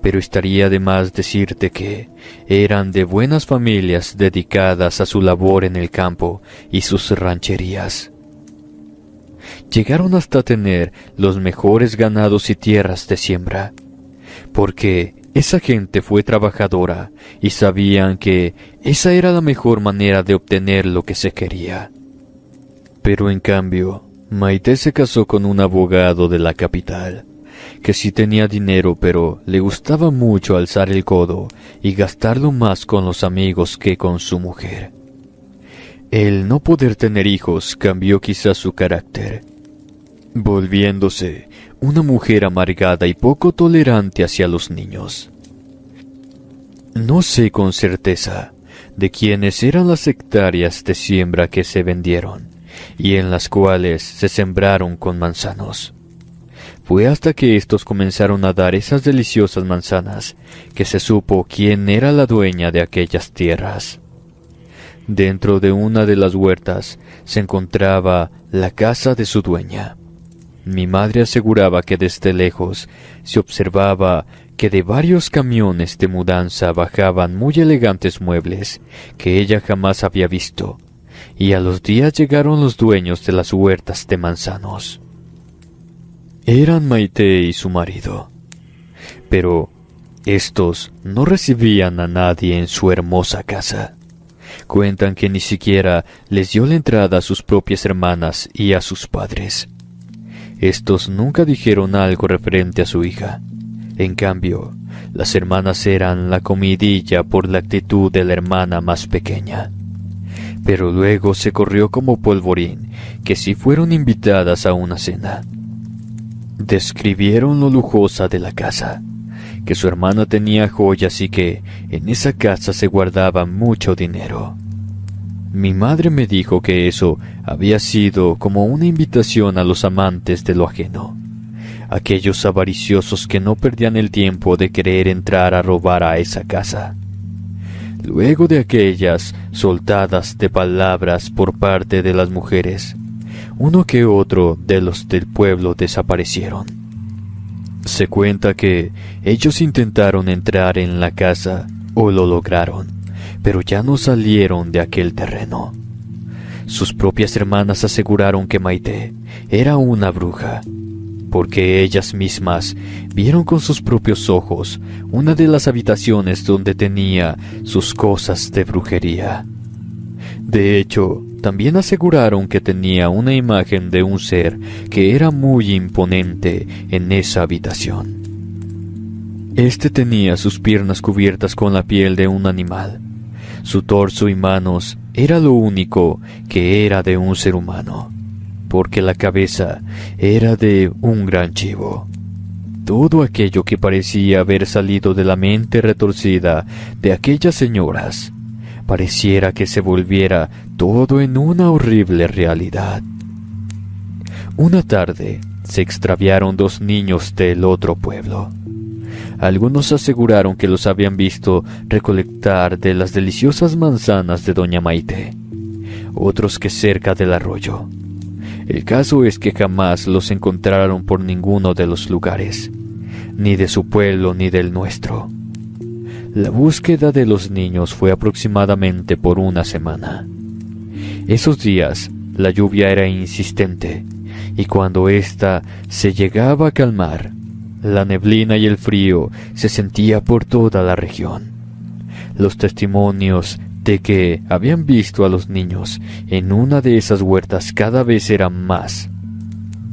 pero estaría de más decirte que eran de buenas familias dedicadas a su labor en el campo y sus rancherías. Llegaron hasta tener los mejores ganados y tierras de siembra, porque esa gente fue trabajadora y sabían que esa era la mejor manera de obtener lo que se quería. Pero en cambio, Maite se casó con un abogado de la capital, que sí tenía dinero, pero le gustaba mucho alzar el codo y gastarlo más con los amigos que con su mujer. El no poder tener hijos cambió quizás su carácter, volviéndose una mujer amargada y poco tolerante hacia los niños. No sé con certeza de quiénes eran las hectáreas de siembra que se vendieron y en las cuales se sembraron con manzanos. Fue hasta que estos comenzaron a dar esas deliciosas manzanas que se supo quién era la dueña de aquellas tierras. Dentro de una de las huertas se encontraba la casa de su dueña. Mi madre aseguraba que desde lejos se observaba que de varios camiones de mudanza bajaban muy elegantes muebles que ella jamás había visto, y a los días llegaron los dueños de las huertas de manzanos. Eran Maite y su marido, pero estos no recibían a nadie en su hermosa casa. Cuentan que ni siquiera les dio la entrada a sus propias hermanas y a sus padres. Estos nunca dijeron algo referente a su hija. En cambio, las hermanas eran la comidilla por la actitud de la hermana más pequeña. Pero luego se corrió como polvorín que si fueron invitadas a una cena. Describieron lo lujosa de la casa, que su hermana tenía joyas y que en esa casa se guardaba mucho dinero. Mi madre me dijo que eso había sido como una invitación a los amantes de lo ajeno, aquellos avariciosos que no perdían el tiempo de querer entrar a robar a esa casa. Luego de aquellas soltadas de palabras por parte de las mujeres, uno que otro de los del pueblo desaparecieron. Se cuenta que ellos intentaron entrar en la casa, o lo lograron, pero ya no salieron de aquel terreno. Sus propias hermanas aseguraron que Maite era una bruja, porque ellas mismas vieron con sus propios ojos una de las habitaciones donde tenía sus cosas de brujería. De hecho, también aseguraron que tenía una imagen de un ser que era muy imponente en esa habitación. Este tenía sus piernas cubiertas con la piel de un animal. Su torso y manos era lo único que era de un ser humano, porque la cabeza era de un gran chivo. Todo aquello que parecía haber salido de la mente retorcida de aquellas señoras, pareciera que se volviera todo en una horrible realidad. Una tarde se extraviaron 2 niños del otro pueblo. Algunos aseguraron que los habían visto recolectar de las deliciosas manzanas de doña Maite, otros que cerca del arroyo. El caso es que jamás los encontraron por ninguno de los lugares, ni de su pueblo ni del nuestro. La búsqueda de los niños fue aproximadamente por una semana. Esos días la lluvia era insistente, y cuando ésta se llegaba a calmar, la neblina y el frío se sentía por toda la región. Los testimonios de que habían visto a los niños en una de esas huertas cada vez eran más.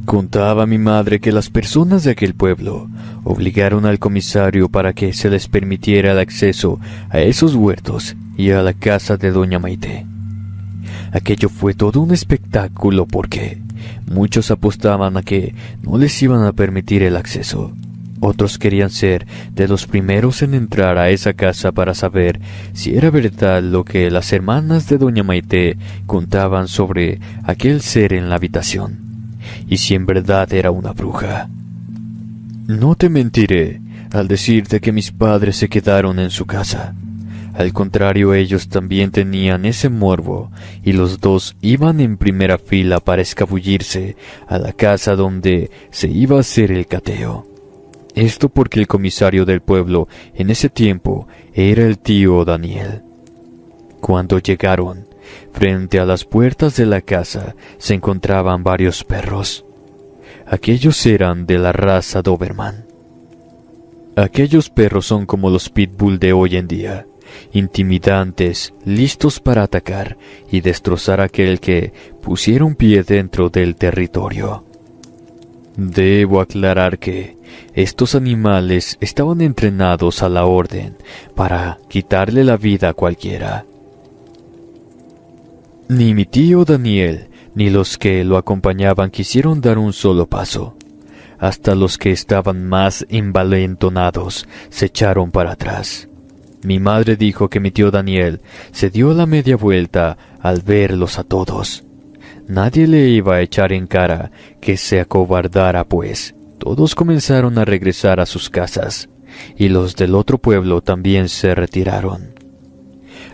Contaba mi madre que las personas de aquel pueblo obligaron al comisario para que se les permitiera el acceso a esos huertos y a la casa de doña Maite. Aquello fue todo un espectáculo porque muchos apostaban a que no les iban a permitir el acceso. Otros querían ser de los primeros en entrar a esa casa para saber si era verdad lo que las hermanas de doña Maite contaban sobre aquel ser en la habitación, y si en verdad era una bruja. No te mentiré al decirte que mis padres se quedaron en su casa. Al contrario, ellos también tenían ese morbo, y los 2 iban en primera fila para escabullirse a la casa donde se iba a hacer el cateo. Esto porque el comisario del pueblo en ese tiempo era el tío Daniel. Cuando llegaron, frente a las puertas de la casa se encontraban varios perros. Aquellos eran de la raza Doberman. Aquellos perros son como los pitbull de hoy en día, intimidantes, listos para atacar y destrozar a aquel que pusiera un pie dentro del territorio. Debo aclarar que estos animales estaban entrenados a la orden para quitarle la vida a cualquiera. Ni mi tío Daniel ni los que lo acompañaban quisieron dar un solo paso. Hasta los que estaban más envalentonados se echaron para atrás. Mi madre dijo que mi tío Daniel se dio la media vuelta al verlos a todos. Nadie le iba a echar en cara que se acobardara, pues todos comenzaron a regresar a sus casas, y los del otro pueblo también se retiraron.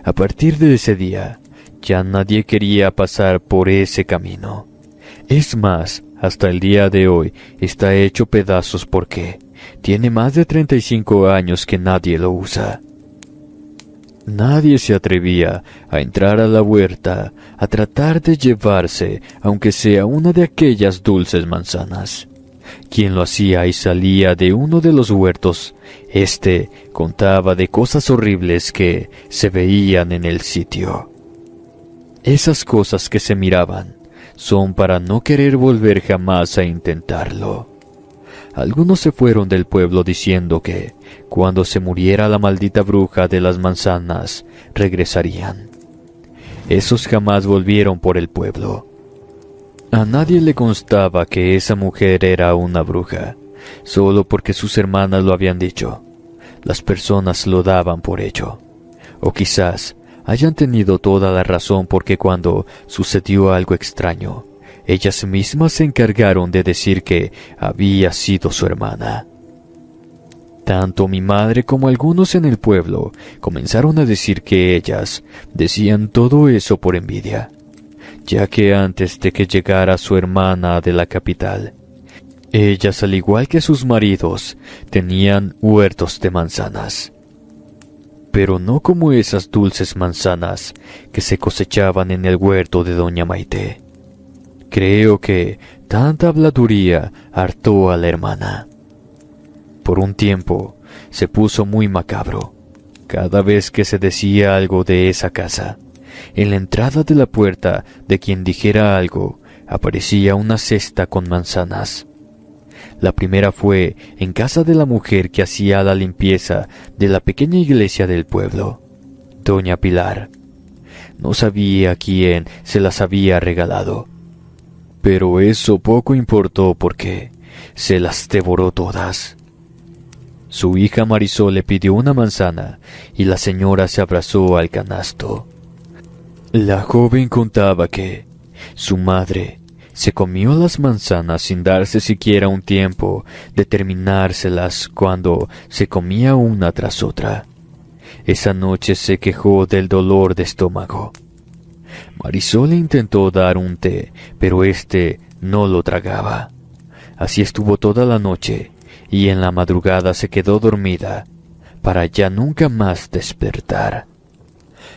A partir de ese día, ya nadie quería pasar por ese camino. Es más, hasta el día de hoy está hecho pedazos porque tiene más de 35 años que nadie lo usa. Nadie se atrevía a entrar a la huerta a tratar de llevarse, aunque sea una de aquellas dulces manzanas. Quien lo hacía y salía de uno de los huertos, contaba de cosas horribles que se veían en el sitio. Esas cosas que se miraban son para no querer volver jamás a intentarlo. Algunos se fueron del pueblo diciendo que, cuando se muriera la maldita bruja de las manzanas, regresarían. Esos jamás volvieron por el pueblo. A nadie le constaba que esa mujer era una bruja, solo porque sus hermanas lo habían dicho. Las personas lo daban por hecho. O quizás hayan tenido toda la razón porque cuando sucedió algo extraño, ellas mismas se encargaron de decir que había sido su hermana. Tanto mi madre como algunos en el pueblo comenzaron a decir que ellas decían todo eso por envidia, ya que antes de que llegara su hermana de la capital, ellas, al igual que sus maridos, tenían huertos de manzanas. Pero no como esas dulces manzanas que se cosechaban en el huerto de doña Maite. Creo que tanta habladuría hartó a la hermana. Por un tiempo se puso muy macabro. Cada vez que se decía algo de esa casa, en la entrada de la puerta de quien dijera algo, aparecía una cesta con manzanas. La primera fue en casa de la mujer que hacía la limpieza de la pequeña iglesia del pueblo, doña Pilar. No sabía quién se las había regalado, pero eso poco importó porque se las devoró todas. Su hija Marisol le pidió una manzana y la señora se abrazó al canasto. La joven contaba que su madre se comió las manzanas sin darse siquiera un tiempo de terminárselas cuando se comía una tras otra. Esa noche se quejó del dolor de estómago. Marisol le intentó dar un té, pero no lo tragaba. Así estuvo toda la noche, y en la madrugada se quedó dormida, para ya nunca más despertar.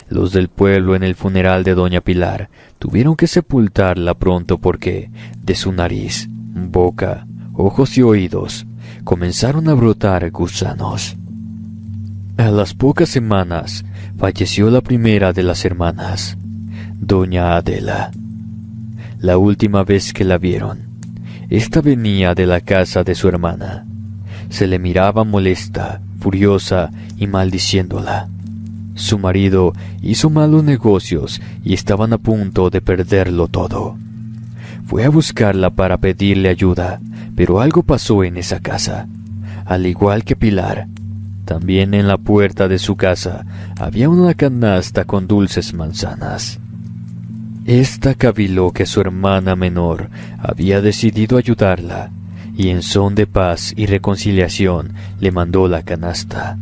Los del pueblo en el funeral de doña Pilar tuvieron que sepultarla pronto porque de su nariz, boca, ojos y oídos comenzaron a brotar gusanos. A las pocas semanas falleció la primera de las hermanas, doña Adela. La última vez que la vieron, esta venía de la casa de su hermana. Se le miraba molesta, furiosa y maldiciéndola. Su marido hizo malos negocios y estaban a punto de perderlo todo. Fue a buscarla para pedirle ayuda, pero algo pasó en esa casa. Al igual que Pilar, también en la puerta de su casa había una canasta con dulces manzanas. Esta caviló que su hermana menor había decidido ayudarla, y en son de paz y reconciliación le mandó la canasta.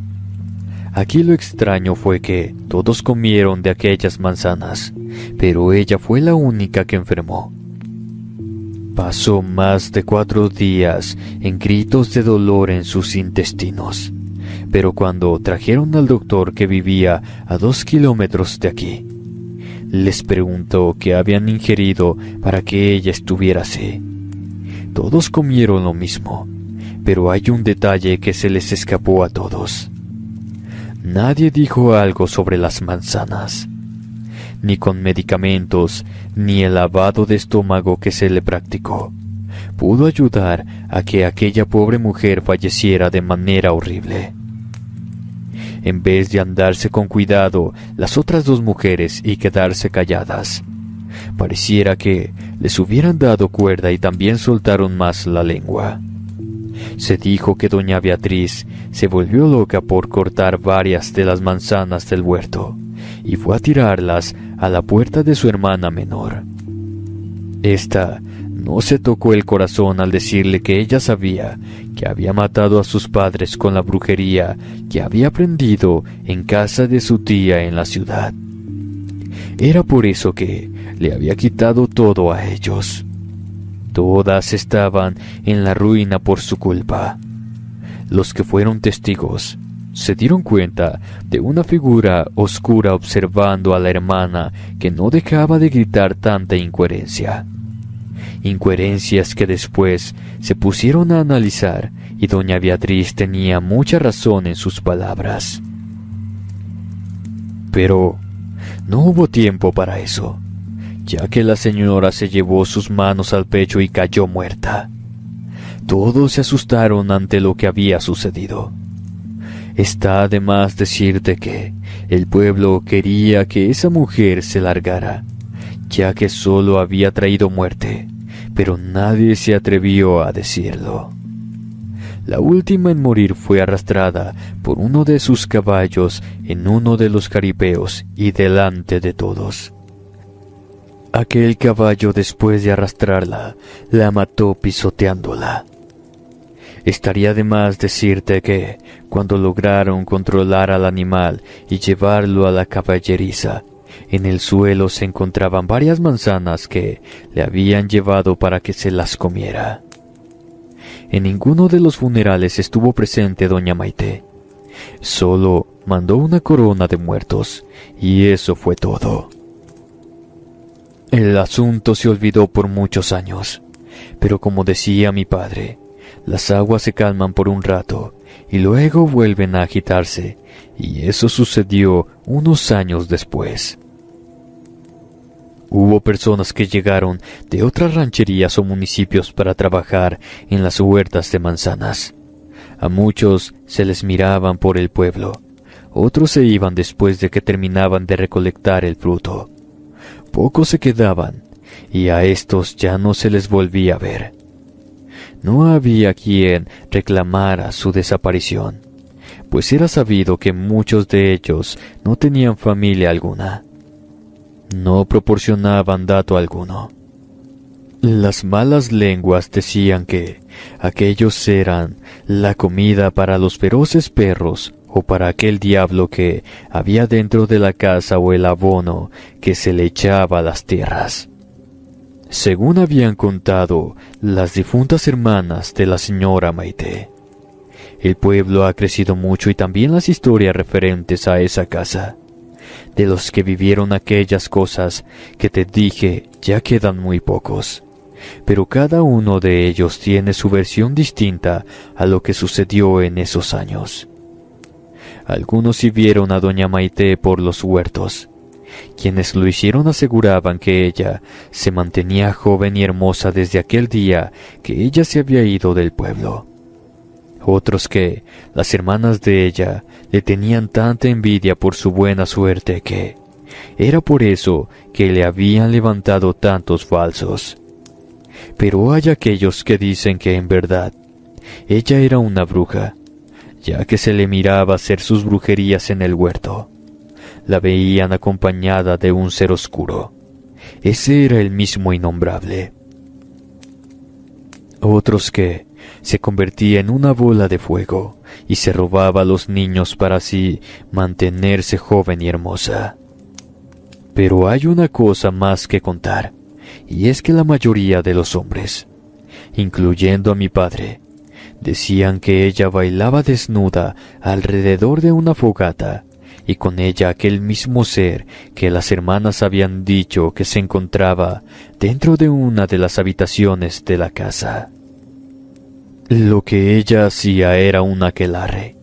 Aquí lo extraño fue que todos comieron de aquellas manzanas, pero ella fue la única que enfermó. Pasó más de 4 días en gritos de dolor en sus intestinos, pero cuando trajeron al doctor que vivía a 2 kilómetros de aquí, les preguntó qué habían ingerido para que ella estuviera así. Todos comieron lo mismo, pero hay un detalle que se les escapó a todos. Nadie dijo algo sobre las manzanas, ni con medicamentos, ni el lavado de estómago que se le practicó pudo ayudar a que aquella pobre mujer falleciera de manera horrible. En vez de andarse con cuidado las otras 2 mujeres y quedarse calladas, Pareciera que les hubieran dado cuerda y también soltaron más la lengua. Se dijo que doña Beatriz se volvió loca por cortar varias de las manzanas del huerto y fue a tirarlas a la puerta de su hermana menor. Esta no se tocó el corazón al decirle que ella sabía que había matado a sus padres con la brujería que había aprendido en casa de su tía en la ciudad. Era por eso que le había quitado todo a ellos. Todas estaban en la ruina por su culpa. Los que fueron testigos se dieron cuenta de una figura oscura observando a la hermana que no dejaba de gritar tanta incoherencia. Incoherencias que después se pusieron a analizar y doña Beatriz tenía mucha razón en sus palabras. Pero no hubo tiempo para eso, ya que la señora se llevó sus manos al pecho y cayó muerta. Todos se asustaron ante lo que había sucedido. Está de más decirte que el pueblo quería que esa mujer se largara, ya que solo había traído muerte, pero nadie se atrevió a decirlo. La última en morir fue arrastrada por uno de sus caballos en uno de los jaripeos y delante de todos. Aquel caballo, después de arrastrarla, la mató pisoteándola. Estaría de más decirte que, cuando lograron controlar al animal y llevarlo a la caballeriza, en el suelo se encontraban varias manzanas que le habían llevado para que se las comiera. En ninguno de los funerales estuvo presente doña Maite. Solo mandó una corona de muertos, y eso fue todo. El asunto se olvidó por muchos años, pero como decía mi padre, las aguas se calman por un rato y luego vuelven a agitarse, y eso sucedió unos años después. Hubo personas que llegaron de otras rancherías o municipios para trabajar en las huertas de manzanas. A muchos se les miraban por el pueblo, otros se iban después de que terminaban de recolectar el fruto. Pocos se quedaban, y a estos ya no se les volvía a ver. No había quien reclamara su desaparición, pues era sabido que muchos de ellos no tenían familia alguna. No proporcionaban dato alguno. Las malas lenguas decían que aquellos eran la comida para los feroces perros o para aquel diablo que había dentro de la casa o el abono que se le echaba a las tierras. Según habían contado las difuntas hermanas de la señora Maite. El pueblo ha crecido mucho y también las historias referentes a esa casa. De los que vivieron aquellas cosas que te dije ya quedan muy pocos, pero cada uno de ellos tiene su versión distinta a lo que sucedió en esos años. Algunos sí vieron a doña Maite por los huertos. Quienes lo hicieron aseguraban que ella se mantenía joven y hermosa desde aquel día que ella se había ido del pueblo. Otros que las hermanas de ella le tenían tanta envidia por su buena suerte que era por eso que le habían levantado tantos falsos. Pero hay aquellos que dicen que en verdad ella era una bruja, ya que se le miraba hacer sus brujerías en el huerto. La veían acompañada de un ser oscuro. Ese era el mismo innombrable. Otros que se convertía en una bola de fuego y se robaba a los niños para así mantenerse joven y hermosa. Pero hay una cosa más que contar, y es que la mayoría de los hombres, incluyendo a mi padre, decían que ella bailaba desnuda alrededor de una fogata, y con ella aquel mismo ser que las hermanas habían dicho que se encontraba dentro de una de las habitaciones de la casa. Lo que ella hacía era un aquelarre,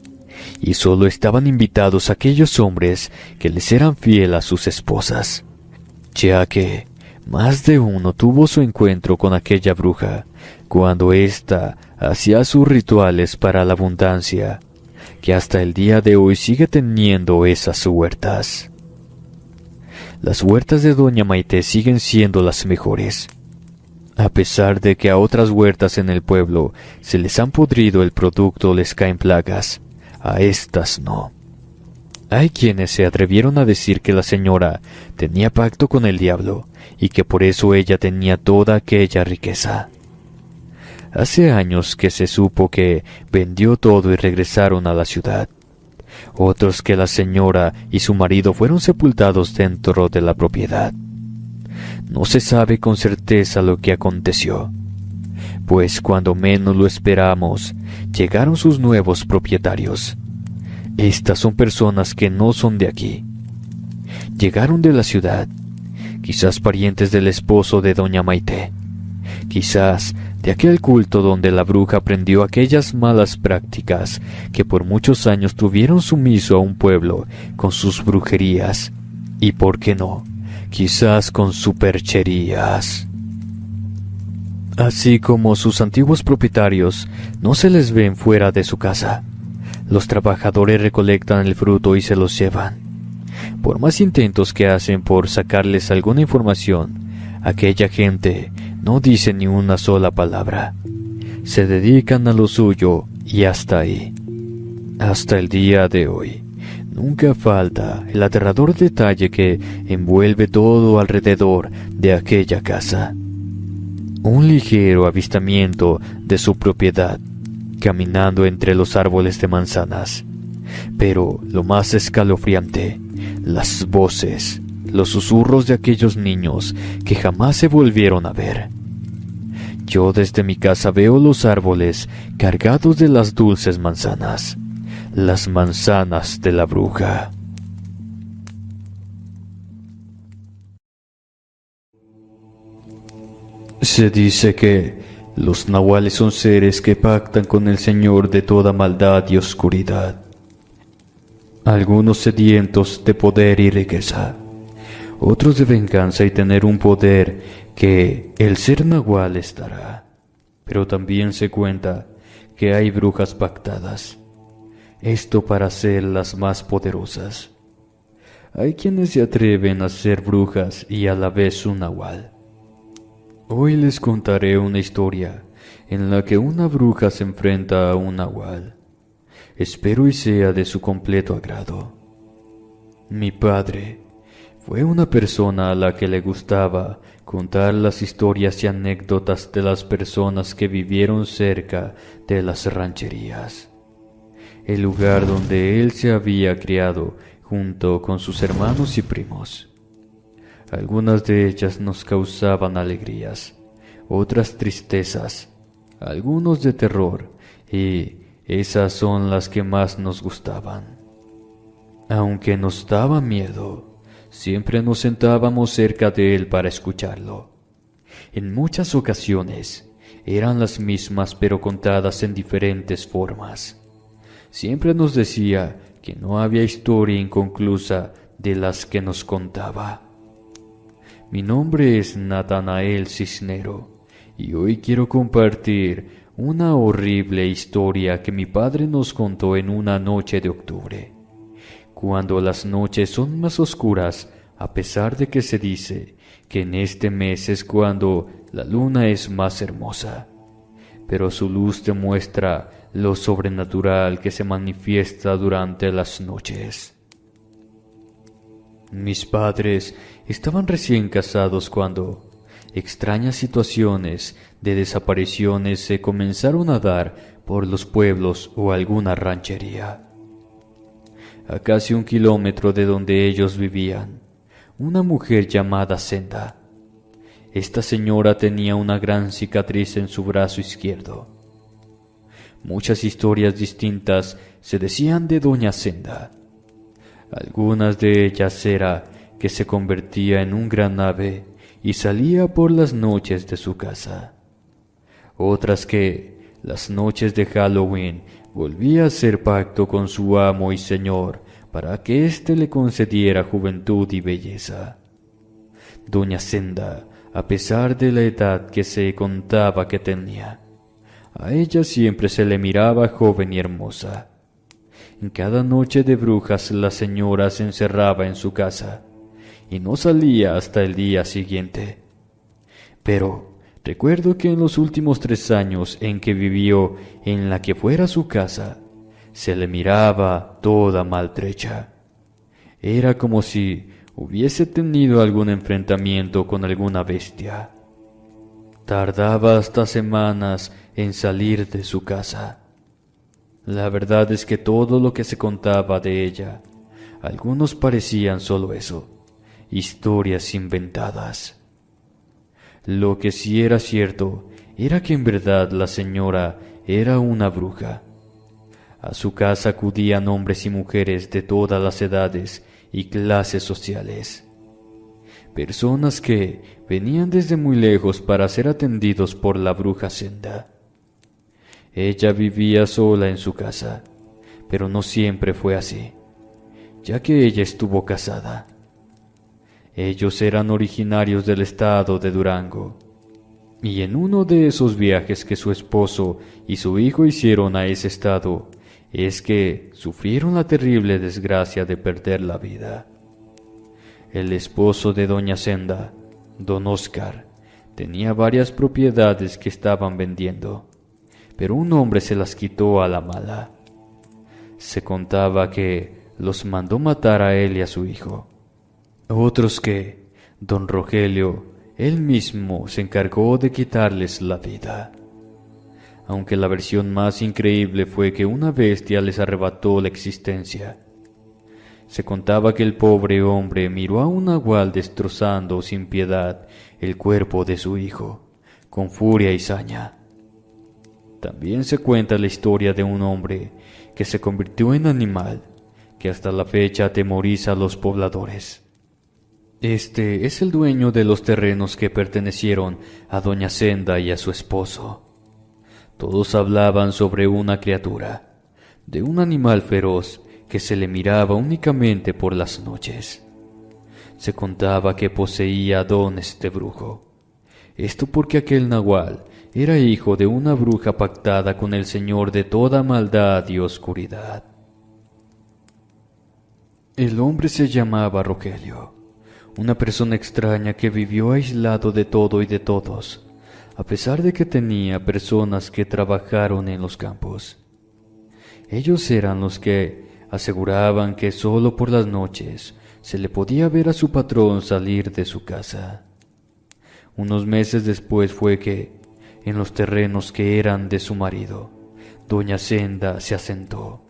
y solo estaban invitados aquellos hombres que les eran fieles a sus esposas, ya que más de uno tuvo su encuentro con aquella bruja cuando ésta hacía sus rituales para la abundancia, que hasta el día de hoy sigue teniendo esas huertas. Las huertas de Doña Maite siguen siendo las mejores. A pesar de que a otras huertas en el pueblo se les han podrido el producto o les caen plagas, a estas no. Hay quienes se atrevieron a decir que la señora tenía pacto con el diablo y que por eso ella tenía toda aquella riqueza. Hace años que se supo que vendió todo y regresaron a la ciudad. Otros que la señora y su marido fueron sepultados dentro de la propiedad. No se sabe con certeza lo que aconteció, pues cuando menos lo esperamos, llegaron sus nuevos propietarios. Estas son personas que no son de aquí. Llegaron de la ciudad, quizás parientes del esposo de Doña Maite, quizás de aquel culto donde la bruja aprendió aquellas malas prácticas que por muchos años tuvieron sumiso a un pueblo con sus brujerías, y por qué no, quizás con supercherías. Así como sus antiguos propietarios no se les ven fuera de su casa, los trabajadores recolectan el fruto y se los llevan. Por más intentos que hacen por sacarles alguna información, aquella gente no dice ni una sola palabra. Se dedican a lo suyo y hasta ahí. Hasta el día de hoy. Nunca falta el aterrador detalle que envuelve todo alrededor de aquella casa. Un ligero avistamiento de su propiedad, caminando entre los árboles de manzanas. Pero lo más escalofriante, las voces, los susurros de aquellos niños que jamás se volvieron a ver. Yo desde mi casa veo los árboles cargados de las dulces manzanas. Las manzanas de la bruja. Se dice que los nahuales son seres que pactan con el Señor de toda maldad y oscuridad. Algunos sedientos de poder y riqueza, otros de venganza y tener un poder que el ser nahual les dará. Pero también se cuenta que hay brujas pactadas. Esto para ser las más poderosas. Hay quienes se atreven a ser brujas y a la vez un nahual. Hoy les contaré una historia en la que una bruja se enfrenta a un nahual. Espero y sea de su completo agrado. Mi padre fue una persona a la que le gustaba contar las historias y anécdotas de las personas que vivieron cerca de las rancherías. El lugar donde él se había criado junto con sus hermanos y primos. Algunas de ellas nos causaban alegrías, otras tristezas, algunos de terror, y esas son las que más nos gustaban. Aunque nos daba miedo, siempre nos sentábamos cerca de él para escucharlo. En muchas ocasiones eran las mismas pero contadas en diferentes formas. Siempre nos decía que no había historia inconclusa de las que nos contaba. Mi nombre es Natanael Cisnero y hoy quiero compartir una horrible historia que mi padre nos contó en una noche de octubre, cuando las noches son más oscuras, a pesar de que se dice que en este mes es cuando la luna es más hermosa, pero su luz demuestra lo sobrenatural que se manifiesta durante las noches. Mis padres estaban recién casados cuando extrañas situaciones de desapariciones se comenzaron a dar por los pueblos o alguna ranchería. A casi 1 kilómetro de donde ellos vivían, una mujer llamada Senda. Esta señora tenía una gran cicatriz en su brazo izquierdo. Muchas historias distintas se decían de doña Senda. Algunas de ellas era que se convertía en un gran ave y salía por las noches de su casa. Otras que las noches de Halloween volvía a hacer pacto con su amo y señor para que éste le concediera juventud y belleza. Doña Senda, a pesar de la edad que se contaba que tenía, a ella siempre se le miraba joven y hermosa. En cada noche de brujas la señora se encerraba en su casa y no salía hasta el día siguiente. Pero recuerdo que en los últimos 3 años en que vivió en la que fuera su casa, se le miraba toda maltrecha. Era como si hubiese tenido algún enfrentamiento con alguna bestia. Tardaba hasta semanas en salir de su casa. La verdad es que todo lo que se contaba de ella, algunos parecían solo eso, historias inventadas. Lo que sí era cierto era que en verdad la señora era una bruja. A su casa acudían hombres y mujeres de todas las edades y clases sociales. Personas que venían desde muy lejos para ser atendidos por la bruja Senda. Ella vivía sola en su casa, pero no siempre fue así, ya que ella estuvo casada. Ellos eran originarios del estado de Durango, y en uno de esos viajes que su esposo y su hijo hicieron a ese estado, es que sufrieron la terrible desgracia de perder la vida. El esposo de doña Senda, don Oscar, tenía varias propiedades que estaban vendiendo, pero un hombre se las quitó a la mala. Se contaba que los mandó matar a él y a su hijo. Otros que don Rogelio, él mismo, se encargó de quitarles la vida. Aunque la versión más increíble fue que una bestia les arrebató la existencia. Se contaba que el pobre hombre miró a un nahual destrozando sin piedad el cuerpo de su hijo, con furia y saña. También se cuenta la historia de un hombre que se convirtió en animal, que hasta la fecha atemoriza a los pobladores. Este es el dueño de los terrenos que pertenecieron a doña Senda y a su esposo. Todos hablaban sobre una criatura, de un animal feroz que se le miraba únicamente por las noches. Se contaba que poseía dones de brujo. Esto porque aquel nahual era hijo de una bruja pactada con el señor de toda maldad y oscuridad. El hombre se llamaba Rogelio, una persona extraña que vivió aislado de todo y de todos, a pesar de que tenía personas que trabajaron en los campos. Ellos eran los que aseguraban que solo por las noches se le podía ver a su patrón salir de su casa. Unos meses después fue que, en los terrenos que eran de su marido, doña Senda se asentó.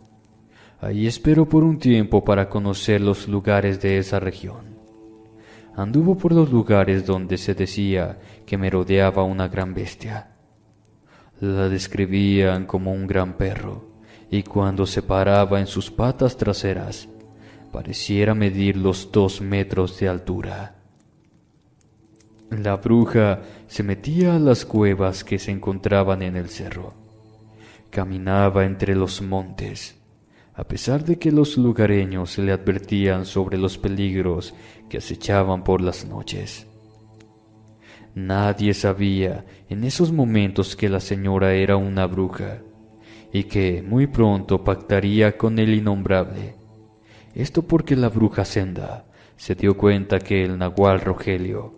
Allí esperó por un tiempo para conocer los lugares de esa región. Anduvo por los lugares donde se decía que merodeaba una gran bestia. La describían como un gran perro, y cuando se paraba en sus patas traseras, pareciera medir los 2 metros de altura. La bruja se metía a las cuevas que se encontraban en el cerro. Caminaba entre los montes, a pesar de que los lugareños le advertían sobre los peligros que acechaban por las noches. Nadie sabía en esos momentos que la señora era una bruja y que muy pronto pactaría con el innombrable. Esto porque la bruja Senda se dio cuenta que el nahual Rogelio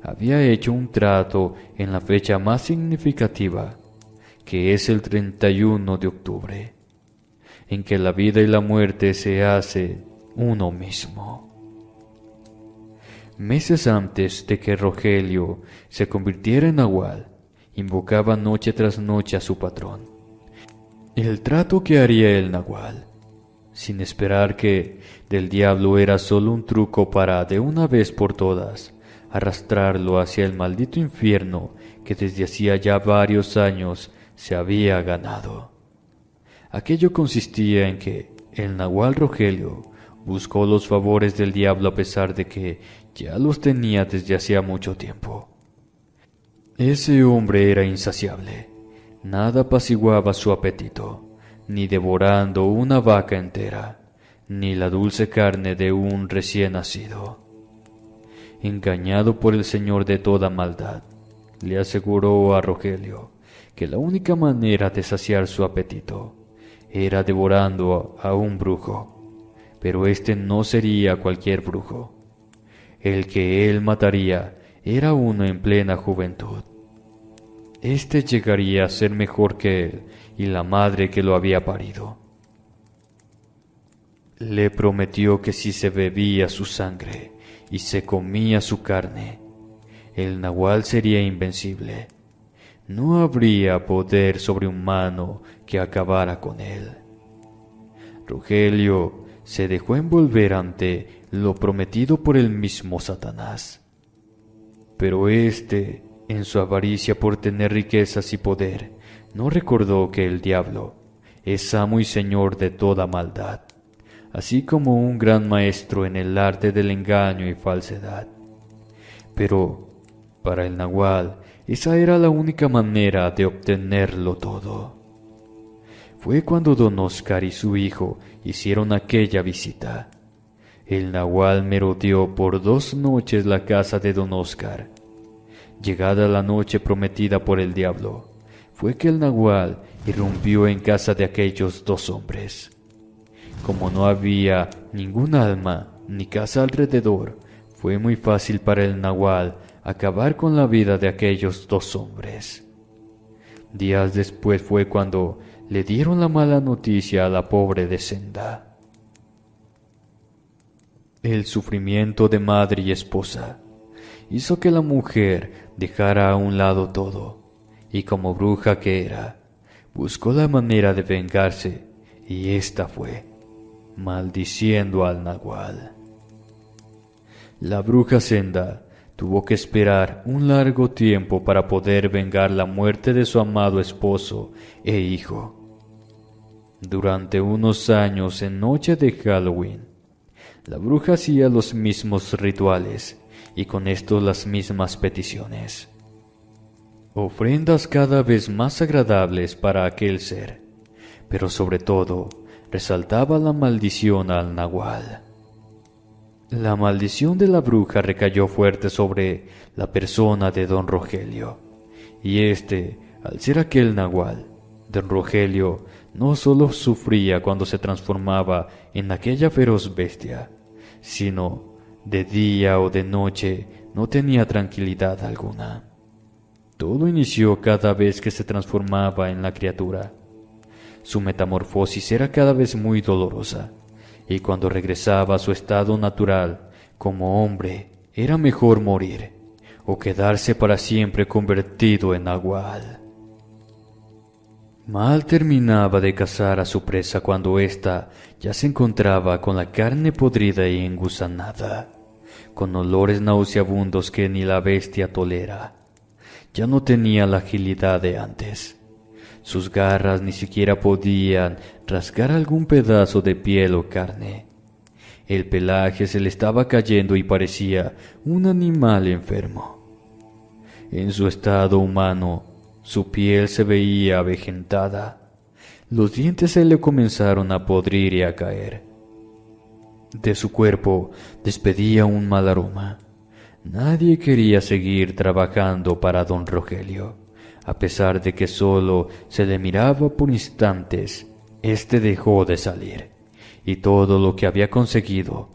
había hecho un trato en la fecha más significativa, que es el 31 de octubre, en que la vida y la muerte se hace uno mismo. Meses antes de que Rogelio se convirtiera en nahual, invocaba noche tras noche a su patrón. El trato que haría el nahual, sin esperar que del diablo era solo un truco para, de una vez por todas, arrastrarlo hacia el maldito infierno que desde hacía ya varios años se había ganado. Aquello consistía en que el nahual Rogelio buscó los favores del diablo a pesar de que ya los tenía desde hacía mucho tiempo. Ese hombre era insaciable. Nada apaciguaba su apetito, ni devorando una vaca entera, ni la dulce carne de un recién nacido. Engañado por el señor de toda maldad, le aseguró a Rogelio que la única manera de saciar su apetito era devorando a un brujo, pero este no sería cualquier brujo. El que él mataría era uno en plena juventud. Este llegaría a ser mejor que él y la madre que lo había parido. Le prometió que si se bebía su sangre y se comía su carne, el nahual sería invencible. No habría poder sobrehumano que acabara con él. Rogelio se dejó envolver ante lo prometido por el mismo Satanás. Pero éste, en su avaricia por tener riquezas y poder, no recordó que el diablo es amo y señor de toda maldad, así como un gran maestro en el arte del engaño y falsedad. Pero para el nahual esa era la única manera de obtenerlo todo. Fue cuando don Oscar y su hijo hicieron aquella visita. El nahual merodeó por 2 noches la casa de don Oscar. Llegada la noche prometida por el diablo, fue que el nahual irrumpió en casa de aquellos 2 hombres. Como no había ningún alma ni casa alrededor, fue muy fácil para el nahual acabar con la vida de aquellos 2 hombres. Días después fue cuando le dieron la mala noticia a la pobre de Senda. El sufrimiento de madre y esposa hizo que la mujer dejara a un lado todo, y como bruja que era, buscó la manera de vengarse, y esta fue maldiciendo al nahual. La bruja Senda tuvo que esperar un largo tiempo para poder vengar la muerte de su amado esposo e hijo. Durante unos años, en noche de Halloween, la bruja hacía los mismos rituales y con esto las mismas peticiones. Ofrendas cada vez más agradables para aquel ser, pero sobre todo resaltaba la maldición al nahual. La maldición de la bruja recayó fuerte sobre la persona de don Rogelio, y al ser aquel nahual, don Rogelio no solo sufría cuando se transformaba en aquella feroz bestia, sino de día o de noche no tenía tranquilidad alguna. Todo inició cada vez que se transformaba en la criatura. Su metamorfosis era cada vez muy dolorosa, y cuando regresaba a su estado natural como hombre, era mejor morir o quedarse para siempre convertido en nahual. Mal terminaba de cazar a su presa cuando ésta ya se encontraba con la carne podrida y engusanada, con olores nauseabundos que ni la bestia tolera. Ya no tenía la agilidad de antes. Sus garras ni siquiera podían rasgar algún pedazo de piel o carne. El pelaje se le estaba cayendo y parecía un animal enfermo. En su estado humano, su piel se veía avejentada. Los dientes se le comenzaron a podrir y a caer. De su cuerpo despedía un mal aroma. Nadie quería seguir trabajando para don Rogelio. A pesar de que solo se le miraba por instantes, dejó de salir, y todo lo que había conseguido,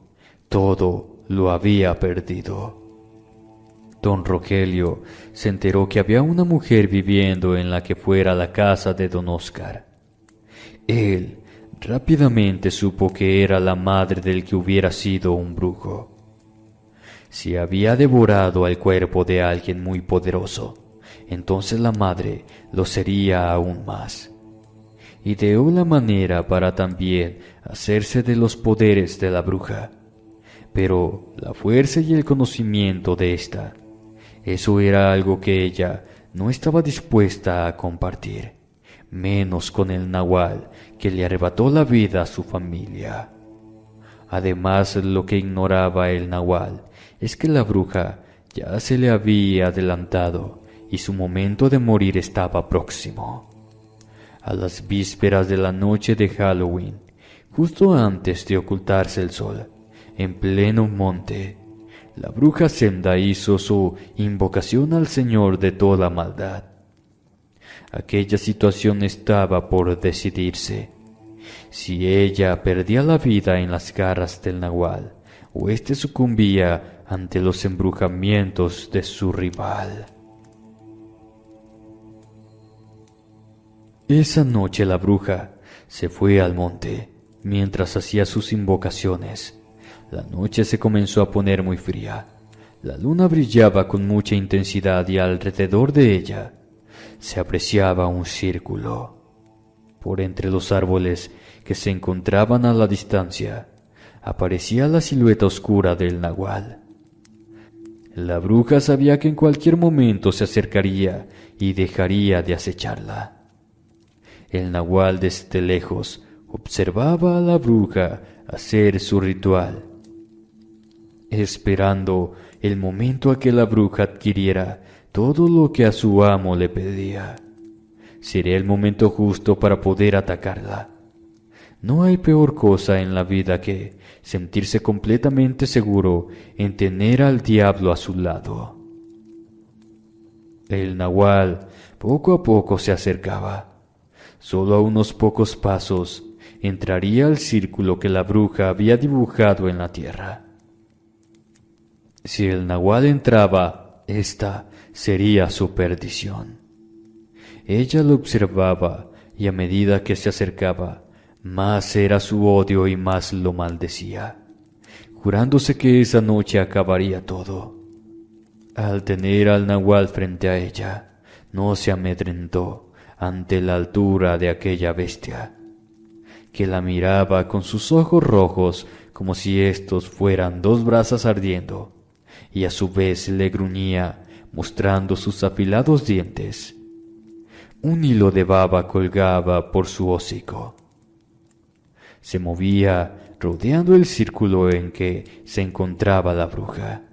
todo lo había perdido. Don Rogelio se enteró que había una mujer viviendo en la que fuera la casa de don Oscar. Él rápidamente supo que era la madre del que hubiera sido un brujo. Si había devorado el cuerpo de alguien muy poderoso, entonces la madre lo sería aún más. Ideó la manera para también hacerse de los poderes de la bruja, pero la fuerza y el conocimiento de esta, eso era algo que ella no estaba dispuesta a compartir, menos con el nahual que le arrebató la vida a su familia. Además, lo que ignoraba el nahual es que la bruja ya se le había adelantado y su momento de morir estaba próximo. A las vísperas de la noche de Halloween, justo antes de ocultarse el sol, en pleno monte, la bruja Senda hizo su invocación al Señor de toda maldad. Aquella situación estaba por decidirse. Si ella perdía la vida en las garras del nahual, o sucumbía ante los embrujamientos de su rival. Esa noche la bruja se fue al monte. Mientras hacía sus invocaciones, la noche se comenzó a poner muy fría. La luna brillaba con mucha intensidad y alrededor de ella se apreciaba un círculo. Por entre los árboles que se encontraban a la distancia, aparecía la silueta oscura del nahual. La bruja sabía que en cualquier momento se acercaría y dejaría de acecharla. El nahual desde lejos observaba a la bruja hacer su ritual, esperando el momento a que la bruja adquiriera todo lo que a su amo le pedía. Sería el momento justo para poder atacarla. No hay peor cosa en la vida que sentirse completamente seguro en tener al diablo a su lado. El nahual poco a poco se acercaba. Solo a unos pocos pasos entraría al círculo que la bruja había dibujado en la tierra. Si el nahual entraba, esta sería su perdición. Ella lo observaba y a medida que se acercaba, más era su odio y más lo maldecía, jurándose que esa noche acabaría todo. Al tener al nahual frente a ella, no se amedrentó ante la altura de aquella bestia, que la miraba con sus ojos rojos como si estos fueran dos brasas ardiendo, y a su vez le gruñía mostrando sus afilados dientes. Un hilo de baba colgaba por su hocico. Se movía rodeando el círculo en que se encontraba la bruja.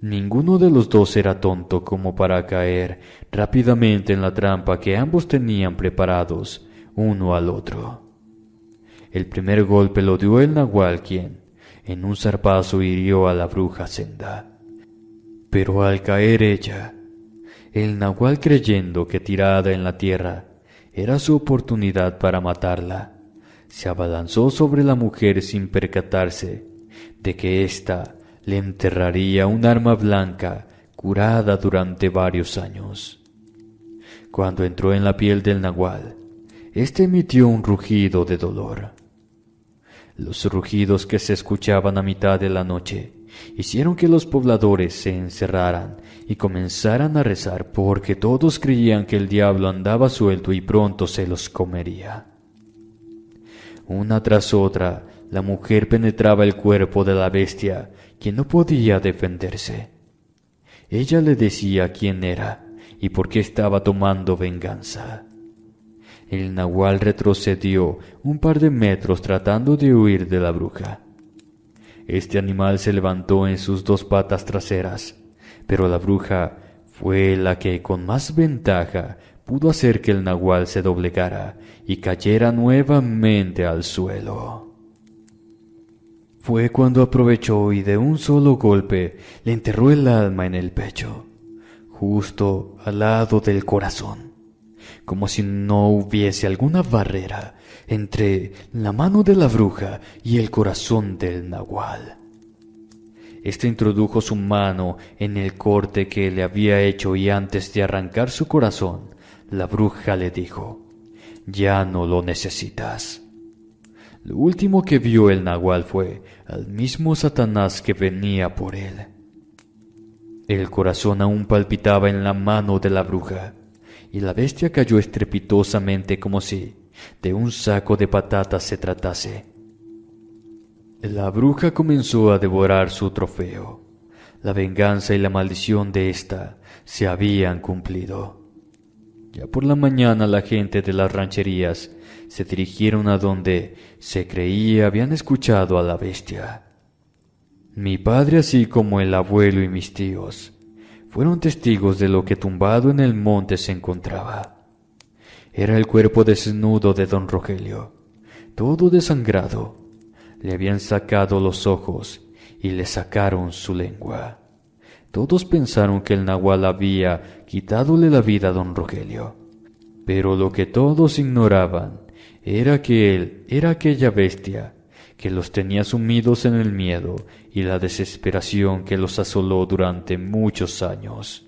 Ninguno de los dos era tonto como para caer rápidamente en la trampa que ambos tenían preparados uno al otro. El primer golpe lo dio el nahual, quien en un zarpazo hirió a la bruja Senda. Pero al caer ella, el nahual, creyendo que tirada en la tierra era su oportunidad para matarla, se abalanzó sobre la mujer sin percatarse de que ésta le enterraría un arma blanca curada durante varios años. Cuando entró en la piel del nahual, éste emitió un rugido de dolor. Los rugidos que se escuchaban a mitad de la noche hicieron que los pobladores se encerraran y comenzaran a rezar, porque todos creían que el diablo andaba suelto y pronto se los comería. Una tras otra, la mujer penetraba el cuerpo de la bestia, quien no podía defenderse. Ella le decía quién era y por qué estaba tomando venganza. El nahual retrocedió un par de metros tratando de huir de la bruja. Este animal se levantó en sus dos patas traseras, pero la bruja fue la que con más ventaja pudo hacer que el nahual se doblegara y cayera nuevamente al suelo. Fue cuando aprovechó y de un solo golpe le enterró el alma en el pecho, justo al lado del corazón, como si no hubiese alguna barrera entre la mano de la bruja y el corazón del nahual. Este introdujo su mano en el corte que le había hecho y antes de arrancar su corazón, la bruja le dijo: «Ya no lo necesitas». Lo último que vio el nahual fue al mismo Satanás que venía por él. El corazón aún palpitaba en la mano de la bruja, y la bestia cayó estrepitosamente como si de un saco de patatas se tratase. La bruja comenzó a devorar su trofeo. La venganza y la maldición de ésta se habían cumplido. Ya por la mañana la gente de las rancherías se dirigieron a donde se creía habían escuchado a la bestia. Mi padre, así como el abuelo y mis tíos, fueron testigos de lo que tumbado en el monte se encontraba. Era el cuerpo desnudo de don Rogelio, todo desangrado. Le habían sacado los ojos y le sacaron su lengua. Todos pensaron que el nahual había quitádole la vida a don Rogelio, pero lo que todos ignoraban era que él era aquella bestia que los tenía sumidos en el miedo y la desesperación que los asoló durante muchos años.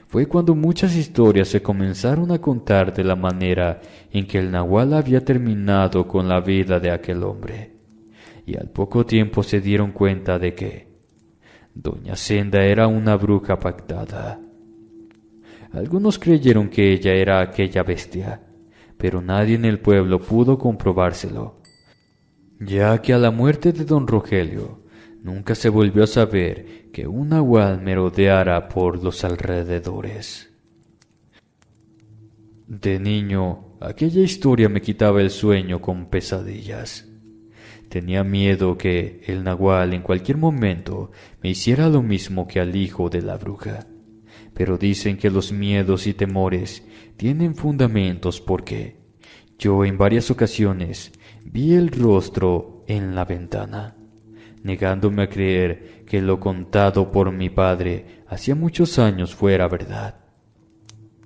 Fue cuando muchas historias se comenzaron a contar de la manera en que el nahual había terminado con la vida de aquel hombre, y al poco tiempo se dieron cuenta de que Doña Senda era una bruja pactada. Algunos creyeron que ella era aquella bestia, pero nadie en el pueblo pudo comprobárselo, ya que a la muerte de don Rogelio nunca se volvió a saber que un nahual merodeara por los alrededores. De niño, aquella historia me quitaba el sueño con pesadillas. Tenía miedo que el nahual en cualquier momento me hiciera lo mismo que al hijo de la bruja. Pero dicen que los miedos y temores tienen fundamentos porque yo en varias ocasiones vi el rostro en la ventana, negándome a creer que lo contado por mi padre hacía muchos años fuera verdad.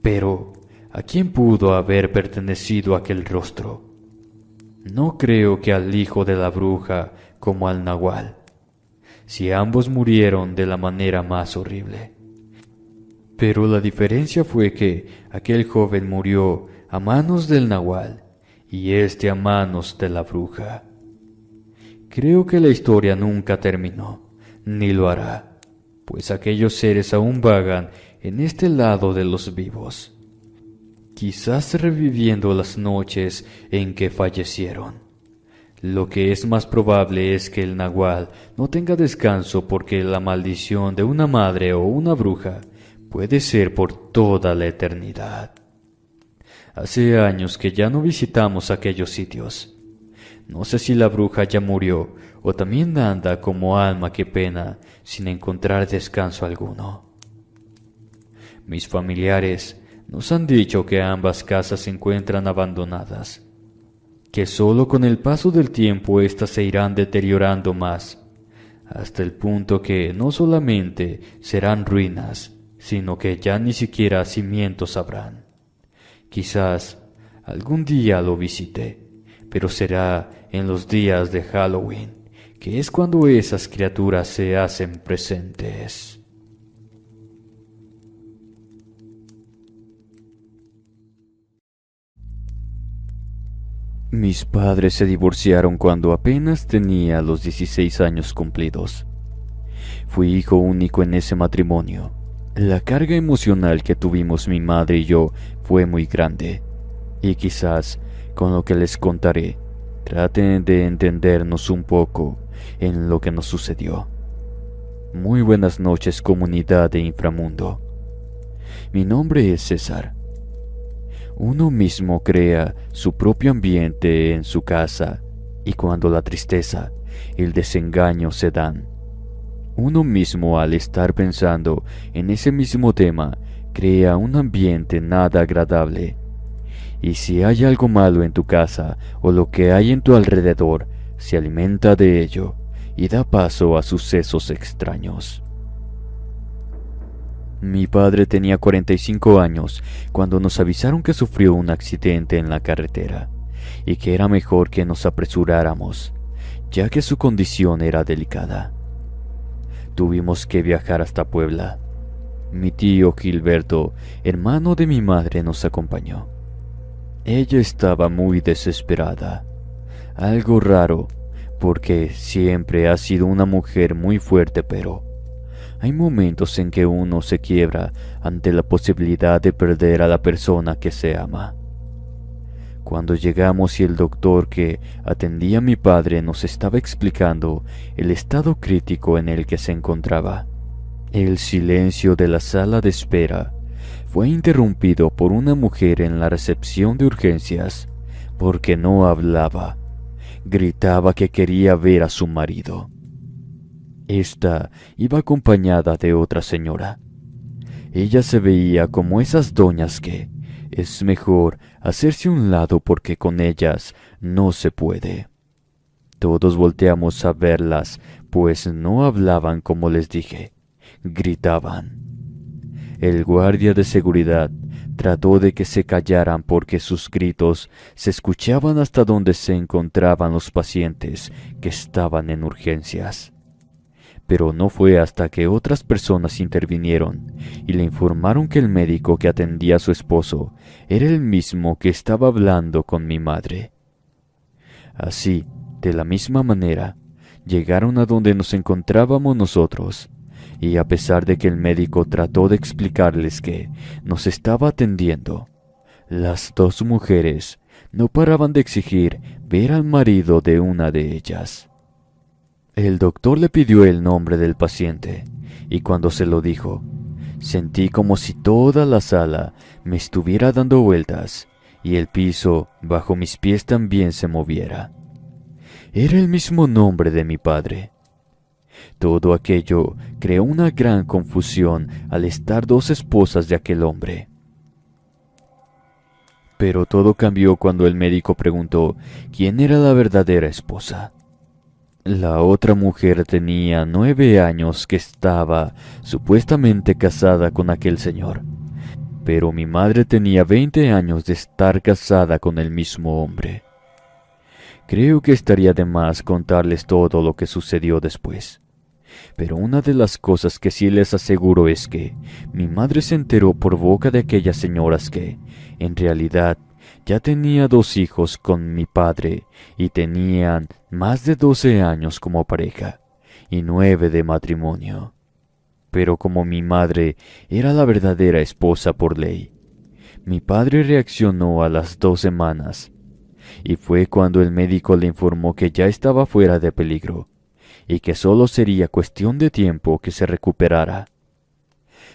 Pero, ¿a quién pudo haber pertenecido aquel rostro? No creo que al hijo de la bruja como al nahual, si ambos murieron de la manera más horrible. Pero la diferencia fue que aquel joven murió a manos del nahual y este a manos de la bruja. Creo que la historia nunca terminó, ni lo hará, pues aquellos seres aún vagan en este lado de los vivos, quizás reviviendo las noches en que fallecieron. Lo que es más probable es que el nahual no tenga descanso porque la maldición de una madre o una bruja puede ser por toda la eternidad. Hace años que ya no visitamos aquellos sitios. No sé si la bruja ya murió o también anda como alma que pena sin encontrar descanso alguno. Mis familiares nos han dicho que ambas casas se encuentran abandonadas, que solo con el paso del tiempo éstas se irán deteriorando más, hasta el punto que no solamente serán ruinas, sino que ya ni siquiera cimientos habrán. Quizás algún día lo visite, pero será en los días de Halloween, que es cuando esas criaturas se hacen presentes. Mis padres se divorciaron cuando apenas tenía los 16 años cumplidos. Fui hijo único en ese matrimonio. La carga emocional que tuvimos mi madre y yo fue muy grande, y quizás con lo que les contaré traten de entendernos un poco en lo que nos sucedió. Muy buenas noches, comunidad de inframundo. Mi nombre es César. Uno mismo crea su propio ambiente en su casa, y cuando la tristeza y el desengaño se dan, uno mismo al estar pensando en ese mismo tema crea un ambiente nada agradable. Y si hay algo malo en tu casa o lo que hay en tu alrededor, se alimenta de ello y da paso a sucesos extraños. Mi padre tenía 45 años cuando nos avisaron que sufrió un accidente en la carretera y que era mejor que nos apresuráramos, ya que su condición era delicada. Tuvimos que viajar hasta Puebla. Mi tío Gilberto, hermano de mi madre, nos acompañó. Ella estaba muy desesperada, algo raro, porque siempre ha sido una mujer muy fuerte, pero hay momentos en que uno se quiebra ante la posibilidad de perder a la persona que se ama. Cuando llegamos y el doctor que atendía a mi padre nos estaba explicando el estado crítico en el que se encontraba, el silencio de la sala de espera fue interrumpido por una mujer en la recepción de urgencias, porque no hablaba. Gritaba que quería ver a su marido. Esta iba acompañada de otra señora. Ella se veía como esas doñas que es mejor hacerse a un lado porque con ellas no se puede. Todos volteamos a verlas, pues no hablaban como les dije, gritaban. El guardia de seguridad Trató de que se callaran porque sus gritos se escuchaban hasta donde se encontraban los pacientes que estaban en urgencias. Pero no fue hasta que otras personas intervinieron y le informaron que el médico que atendía a su esposo era el mismo que estaba hablando con mi madre. Así, de la misma manera, llegaron a donde nos encontrábamos nosotros, y a pesar de que el médico trató de explicarles que nos estaba atendiendo, las dos mujeres no paraban de exigir ver al marido de una de ellas. El doctor le pidió el nombre del paciente, y cuando se lo dijo, sentí como si toda la sala me estuviera dando vueltas, y el piso bajo mis pies también se moviera. Era el mismo nombre de mi padre. Todo aquello creó una gran confusión al estar dos esposas de aquel hombre. Pero todo cambió cuando el médico preguntó quién era la verdadera esposa. La otra mujer tenía 9 años que estaba supuestamente casada con aquel señor, pero mi madre tenía 20 años de estar casada con el mismo hombre. Creo que estaría de más contarles todo lo que sucedió después. Pero una de las cosas que sí les aseguro es que mi madre se enteró por boca de aquellas señoras que, en realidad, ya tenía 2 hijos con mi padre y tenían más de 12 años como pareja y 9 de matrimonio. Pero como mi madre era la verdadera esposa por ley, mi padre reaccionó a las 2 semanas y fue cuando el médico le informó que ya estaba fuera de peligro y que solo sería cuestión de tiempo que se recuperara.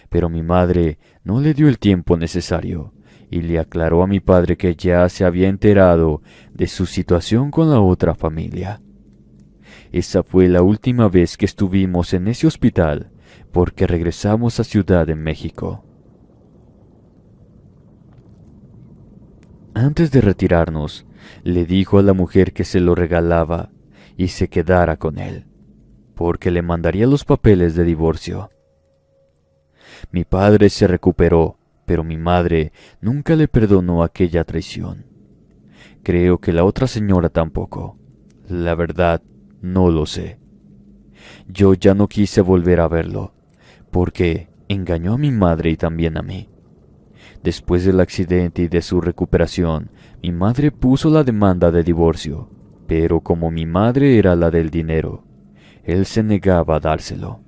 Pero mi madre no le dio el tiempo necesario y le aclaró a mi padre que ya se había enterado de su situación con la otra familia. Esa fue la última vez que estuvimos en ese hospital porque regresamos a Ciudad de México. Antes de retirarnos, le dijo a la mujer que se lo regalaba y se quedara con él, porque le mandaría los papeles de divorcio. Mi padre se recuperó, pero mi madre nunca le perdonó aquella traición. Creo que la otra señora tampoco. La verdad, no lo sé. Yo ya no quise volver a verlo, porque engañó a mi madre y también a mí. Después del accidente y de su recuperación, mi madre puso la demanda de divorcio, pero como mi madre era la del dinero, él se negaba a dárselo.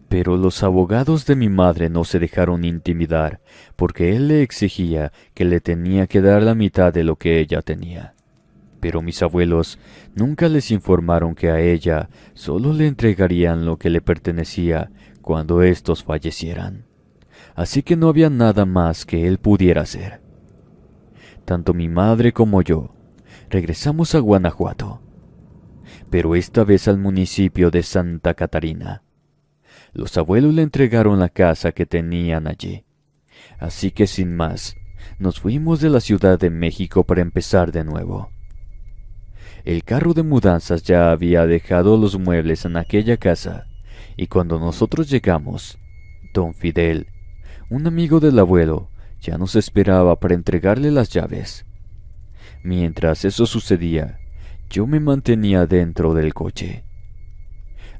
Pero los abogados de mi madre no se dejaron intimidar, porque él le exigía que le tenía que dar la mitad de lo que ella tenía. Pero mis abuelos nunca les informaron que a ella solo le entregarían lo que le pertenecía cuando éstos fallecieran. Así que no había nada más que él pudiera hacer. Tanto mi madre como yo regresamos a Guanajuato, pero esta vez al municipio de Santa Catarina. Los abuelos le entregaron la casa que tenían allí, así que sin más, nos fuimos de la Ciudad de México para empezar de nuevo. El carro de mudanzas ya había dejado los muebles en aquella casa, y cuando nosotros llegamos, don Fidel, un amigo del abuelo, ya nos esperaba para entregarle las llaves. Mientras eso sucedía, yo me mantenía dentro del coche.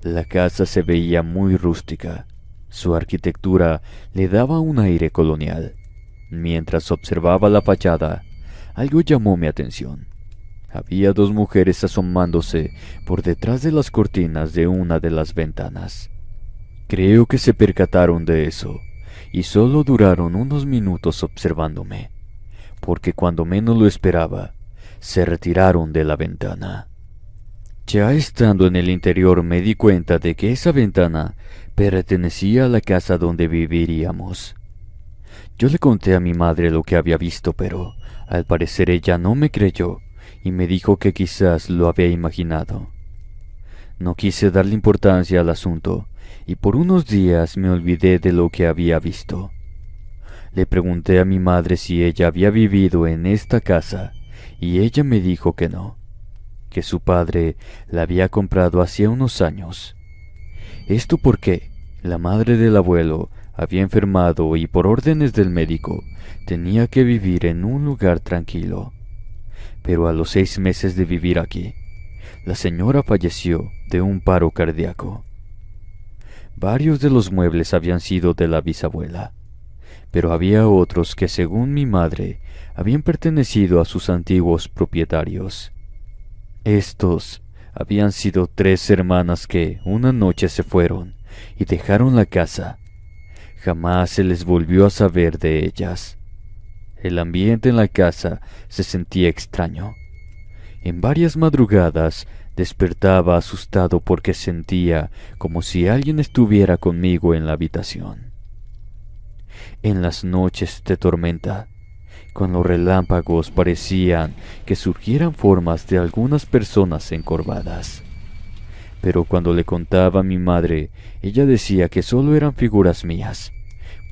La casa se veía muy rústica. Su arquitectura le daba un aire colonial. Mientras observaba la fachada, algo llamó mi atención. Había 2 mujeres asomándose por detrás de las cortinas de una de las ventanas. Creo que se percataron de eso, y solo duraron unos minutos observándome, porque cuando menos lo esperaba, se retiraron de la ventana. Ya estando en el interior me di cuenta de que esa ventana pertenecía a la casa donde viviríamos. Yo le conté a mi madre lo que había visto, pero al parecer ella no me creyó y me dijo que quizás lo había imaginado. No quise darle importancia al asunto y por unos días me olvidé de lo que había visto. Le pregunté a mi madre si ella había vivido en esta casa y ella me dijo que no, que su padre la había comprado hacía unos años. Esto porque la madre del abuelo había enfermado y por órdenes del médico tenía que vivir en un lugar tranquilo. Pero a los 6 meses de vivir aquí, la señora falleció de un paro cardíaco. Varios de los muebles habían sido de la bisabuela, pero había otros que, según mi madre, habían pertenecido a sus antiguos propietarios. Estos habían sido 3 hermanas que una noche se fueron y dejaron la casa. Jamás se les volvió a saber de ellas. El ambiente en la casa se sentía extraño. En varias madrugadas despertaba asustado porque sentía como si alguien estuviera conmigo en la habitación. En las noches de tormenta, con los relámpagos parecían que surgieran formas de algunas personas encorvadas. Pero cuando le contaba a mi madre, ella decía que solo eran figuras mías,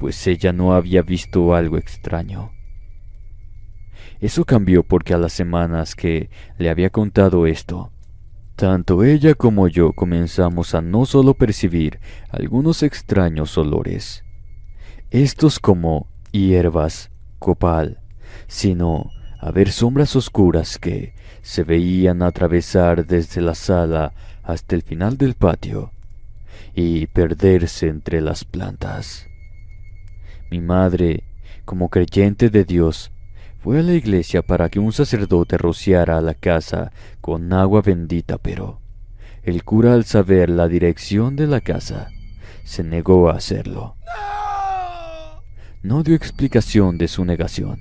pues ella no había visto algo extraño. Eso cambió porque a las semanas que le había contado esto, tanto ella como yo comenzamos a no solo percibir algunos extraños olores, estos como hierbas, copal, sino a ver sombras oscuras que se veían atravesar desde la sala hasta el final del patio y perderse entre las plantas. Mi madre, como creyente de Dios, fue a la iglesia para que un sacerdote rociara la casa con agua bendita, pero el cura, al saber la dirección de la casa, se negó a hacerlo. No dio explicación de su negación,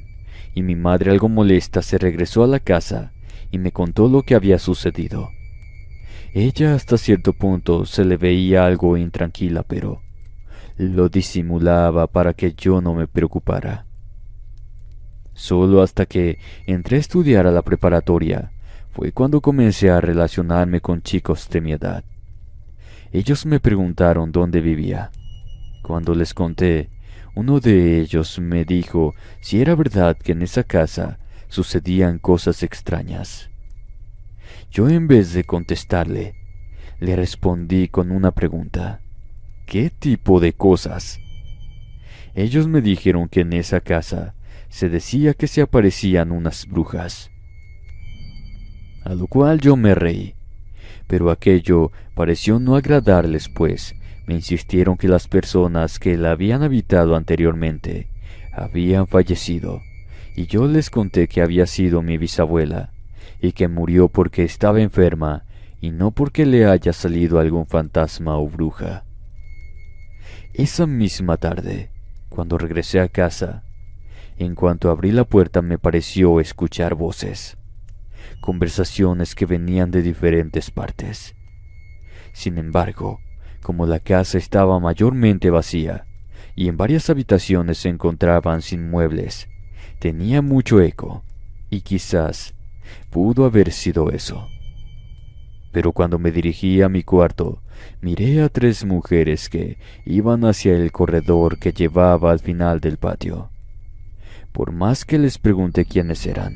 y mi madre, algo molesta, se regresó a la casa y me contó lo que había sucedido. Ella hasta cierto punto se le veía algo intranquila, pero lo disimulaba para que yo no me preocupara. Solo hasta que entré a estudiar a la preparatoria fue cuando comencé a relacionarme con chicos de mi edad. Ellos me preguntaron dónde vivía. Cuando les conté, uno de ellos me dijo si era verdad que en esa casa sucedían cosas extrañas. Yo, en vez de contestarle, le respondí con una pregunta. ¿Qué tipo de cosas? Ellos me dijeron que en esa casa se decía que se aparecían unas brujas. A lo cual yo me reí, pero aquello pareció no agradarles, pues me insistieron que las personas que la habían habitado anteriormente habían fallecido, y yo les conté que había sido mi bisabuela, y que murió porque estaba enferma y no porque le haya salido algún fantasma o bruja. Esa misma tarde, cuando regresé a casa, en cuanto abrí la puerta me pareció escuchar voces, conversaciones que venían de diferentes partes. Sin embargo, como la casa estaba mayormente vacía y en varias habitaciones se encontraban sin muebles, tenía mucho eco, y quizás pudo haber sido eso. Pero cuando me dirigí a mi cuarto, miré a 3 mujeres que iban hacia el corredor que llevaba al final del patio. Por más que les pregunté quiénes eran,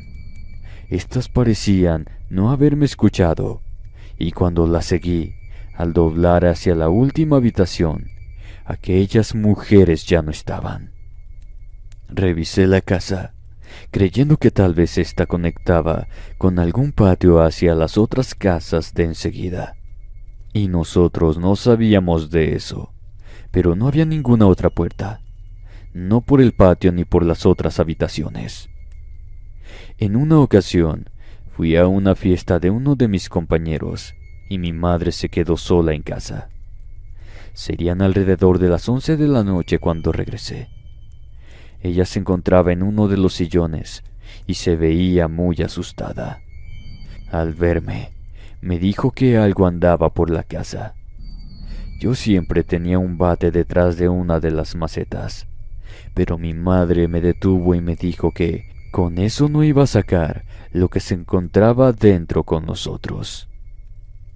estas parecían no haberme escuchado, y cuando las seguí, al doblar hacia la última habitación, aquellas mujeres ya no estaban. Revisé la casa, creyendo que tal vez ésta conectaba con algún patio hacia las otras casas de enseguida. Y nosotros no sabíamos de eso, pero no había ninguna otra puerta, no por el patio ni por las otras habitaciones. En una ocasión, fui a una fiesta de uno de mis compañeros, y mi madre se quedó sola en casa. Serían alrededor de las 11 de la noche cuando regresé. Ella se encontraba en uno de los sillones y se veía muy asustada. Al verme, me dijo que algo andaba por la casa. Yo siempre tenía un bate detrás de una de las macetas, pero mi madre me detuvo y me dijo que con eso no iba a sacar lo que se encontraba dentro con nosotros.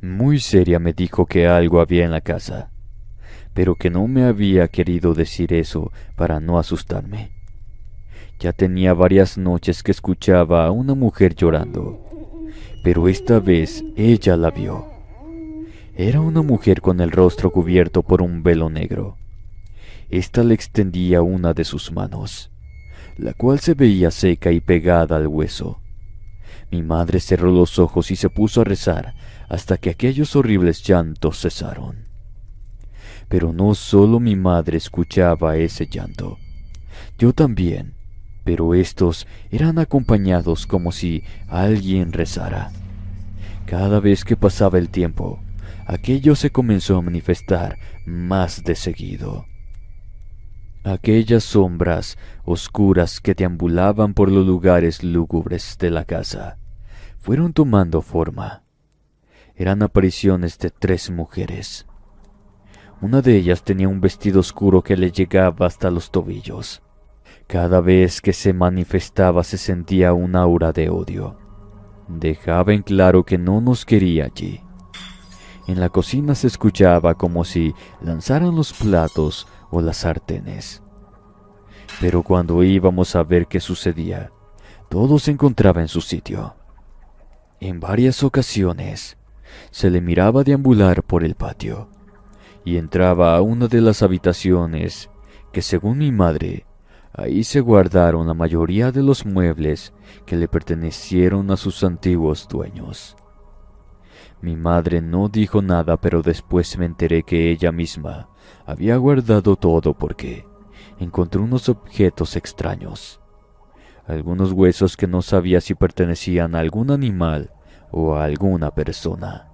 Muy seria me dijo que algo había en la casa, pero que no me había querido decir eso para no asustarme. Ya tenía varias noches que escuchaba a una mujer llorando, pero esta vez ella la vio. Era una mujer con el rostro cubierto por un velo negro. Ésta le extendía una de sus manos, la cual se veía seca y pegada al hueso. Mi madre cerró los ojos y se puso a rezar hasta que aquellos horribles llantos cesaron. Pero no solo mi madre escuchaba ese llanto, yo también, pero estos eran acompañados como si alguien rezara. Cada vez que pasaba el tiempo, aquello se comenzó a manifestar más de seguido. Aquellas sombras oscuras que deambulaban por los lugares lúgubres de la casa fueron tomando forma. Eran apariciones de 3 mujeres. Una de ellas tenía un vestido oscuro que le llegaba hasta los tobillos. Cada vez que se manifestaba se sentía un aura de odio. Dejaba en claro que no nos quería allí. En la cocina se escuchaba como si lanzaran los platos o las sartenes. Pero cuando íbamos a ver qué sucedía, todo se encontraba en su sitio. En varias ocasiones se le miraba deambular por el patio y entraba a una de las habitaciones que, según mi madre, ahí se guardaron la mayoría de los muebles que le pertenecieron a sus antiguos dueños. Mi madre no dijo nada, pero después me enteré que ella misma había guardado todo porque encontró unos objetos extraños, algunos huesos que no sabía si pertenecían a algún animal o a alguna persona.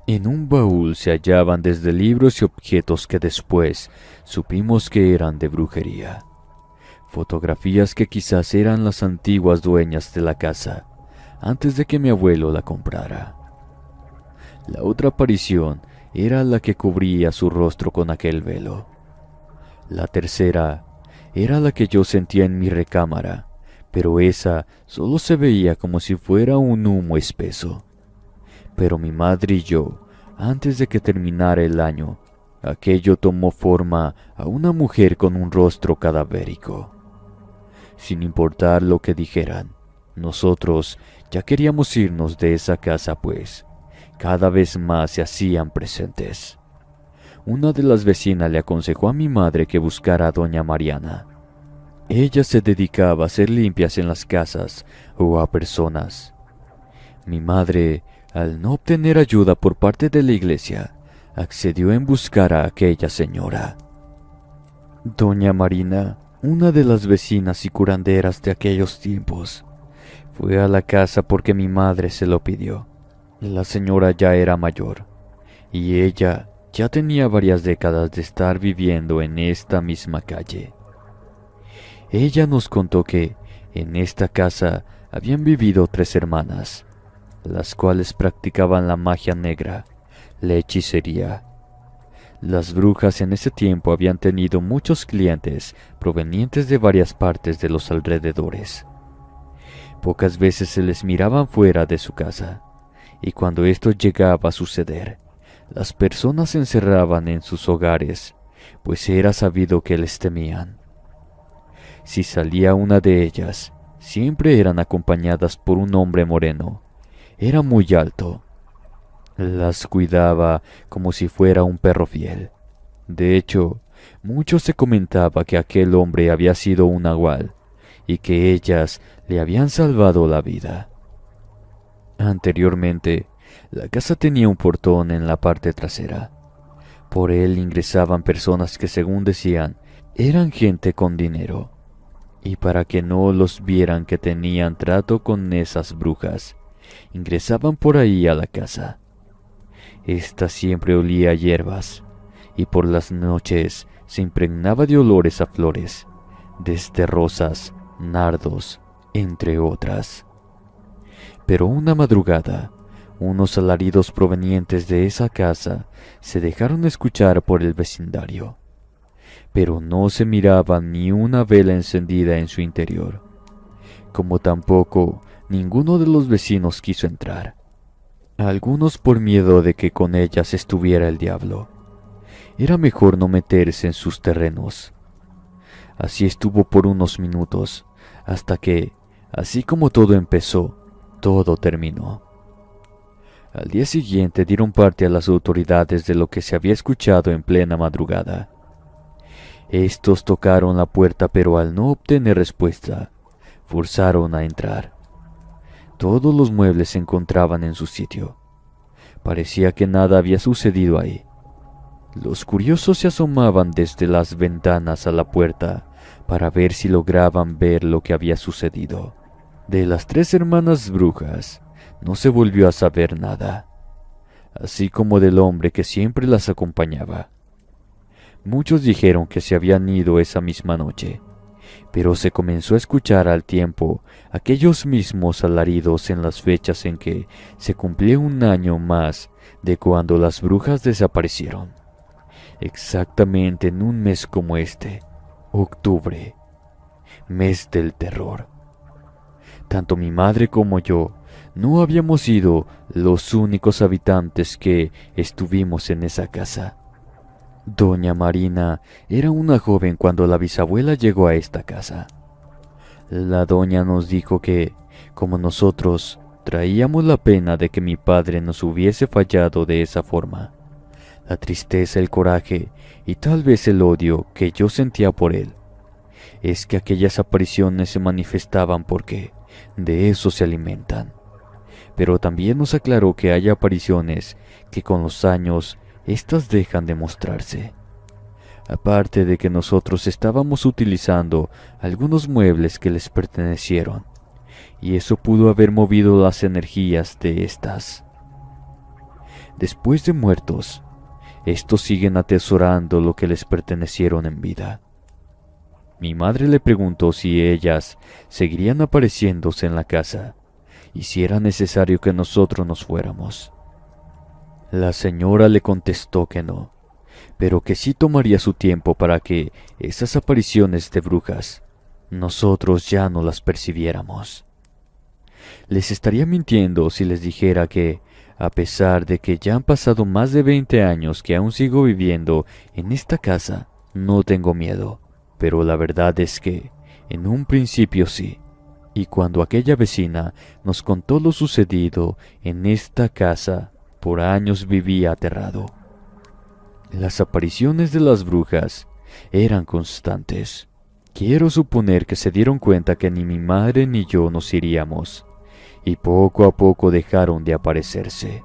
En un baúl se hallaban desde libros y objetos que después supimos que eran de brujería, fotografías que quizás eran las antiguas dueñas de la casa antes de que mi abuelo la comprara. La otra aparición era la que cubría su rostro con aquel velo. La tercera era la que yo sentía en mi recámara, pero esa solo se veía como si fuera un humo espeso. Pero mi madre y yo, antes de que terminara el año, aquello tomó forma a una mujer con un rostro cadavérico. Sin importar lo que dijeran, nosotros ya queríamos irnos de esa casa, pues cada vez más se hacían presentes. Una de las vecinas le aconsejó a mi madre que buscara a doña Mariana. Ella se dedicaba a hacer limpias en las casas o a personas. Mi madre, al no obtener ayuda por parte de la iglesia, accedió en buscar a aquella señora. Doña Marina, una de las vecinas y curanderas de aquellos tiempos, fue a la casa porque mi madre se lo pidió. La señora ya era mayor, y ella ya tenía varias décadas de estar viviendo en esta misma calle. Ella nos contó que en esta casa habían vivido 3 hermanas, las cuales practicaban la magia negra, la hechicería. Las brujas en ese tiempo habían tenido muchos clientes provenientes de varias partes de los alrededores. Pocas veces se les miraban fuera de su casa, y cuando esto llegaba a suceder, las personas se encerraban en sus hogares, pues era sabido que les temían. Si salía una de ellas, siempre eran acompañadas por un hombre moreno. Era muy alto. Las cuidaba como si fuera un perro fiel. De hecho, mucho se comentaba que aquel hombre había sido un nahual y que ellas le habían salvado la vida. Anteriormente, la casa tenía un portón en la parte trasera. Por él ingresaban personas que, según decían, eran gente con dinero. Y para que no los vieran que tenían trato con esas brujas, ingresaban por ahí a la casa. Esta siempre olía a hierbas, y por las noches se impregnaba de olores a flores, desde rosas, nardos, entre otras. Pero una madrugada, unos alaridos provenientes de esa casa se dejaron escuchar por el vecindario, pero no se miraba ni una vela encendida en su interior, como tampoco ninguno de los vecinos quiso entrar, algunos por miedo de que con ellas estuviera el diablo. Era mejor no meterse en sus terrenos. Así estuvo por unos minutos, hasta que, así como todo empezó, todo terminó. Al día siguiente dieron parte a las autoridades de lo que se había escuchado en plena madrugada. Estos tocaron la puerta, pero al no obtener respuesta, forzaron a entrar. Todos los muebles se encontraban en su sitio. Parecía que nada había sucedido ahí. Los curiosos se asomaban desde las ventanas a la puerta para ver si lograban ver lo que había sucedido. De las 3 hermanas brujas no se volvió a saber nada, así como del hombre que siempre las acompañaba. Muchos dijeron que se habían ido esa misma noche, pero se comenzó a escuchar al tiempo aquellos mismos alaridos en las fechas en que se cumplía un año más de cuando las brujas desaparecieron. Exactamente en un mes como este, octubre, mes del terror. Tanto mi madre como yo no habíamos sido los únicos habitantes que estuvimos en esa casa. Doña Marina era una joven cuando la bisabuela llegó a esta casa. La doña nos dijo que, como nosotros, traíamos la pena de que mi padre nos hubiese fallado de esa forma. La tristeza, el coraje y tal vez el odio que yo sentía por él. Es que aquellas apariciones se manifestaban porque de eso se alimentan. Pero también nos aclaró que hay apariciones que con los años estas dejan de mostrarse. Aparte de que nosotros estábamos utilizando algunos muebles que les pertenecieron, y eso pudo haber movido las energías de estas. Después de muertos, estos siguen atesorando lo que les pertenecieron en vida. Mi madre le preguntó si ellas seguirían apareciéndose en la casa y si era necesario que nosotros nos fuéramos. La señora le contestó que no, pero que sí tomaría su tiempo para que esas apariciones de brujas nosotros ya no las percibiéramos. Les estaría mintiendo si les dijera que, a pesar de que ya han pasado más de 20 años que aún sigo viviendo en esta casa, no tengo miedo. Pero la verdad es que, en un principio sí, y cuando aquella vecina nos contó lo sucedido en esta casa, por años vivía aterrado. Las apariciones de las brujas eran constantes. Quiero suponer que se dieron cuenta que ni mi madre ni yo nos iríamos, y poco a poco dejaron de aparecerse.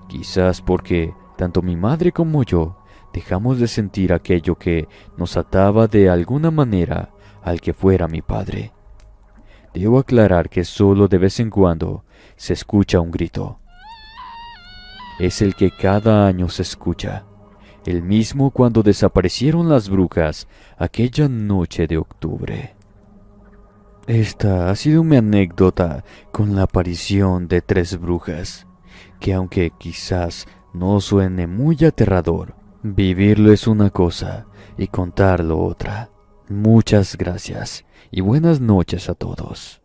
Quizás porque tanto mi madre como yo dejamos de sentir aquello que nos ataba de alguna manera al que fuera mi padre. Debo aclarar que solo de vez en cuando se escucha un grito. Es el que cada año se escucha, el mismo cuando desaparecieron las brujas aquella noche de octubre. Esta ha sido mi anécdota con la aparición de 3 brujas, que aunque quizás no suene muy aterrador, vivirlo es una cosa y contarlo otra. Muchas gracias y buenas noches a todos.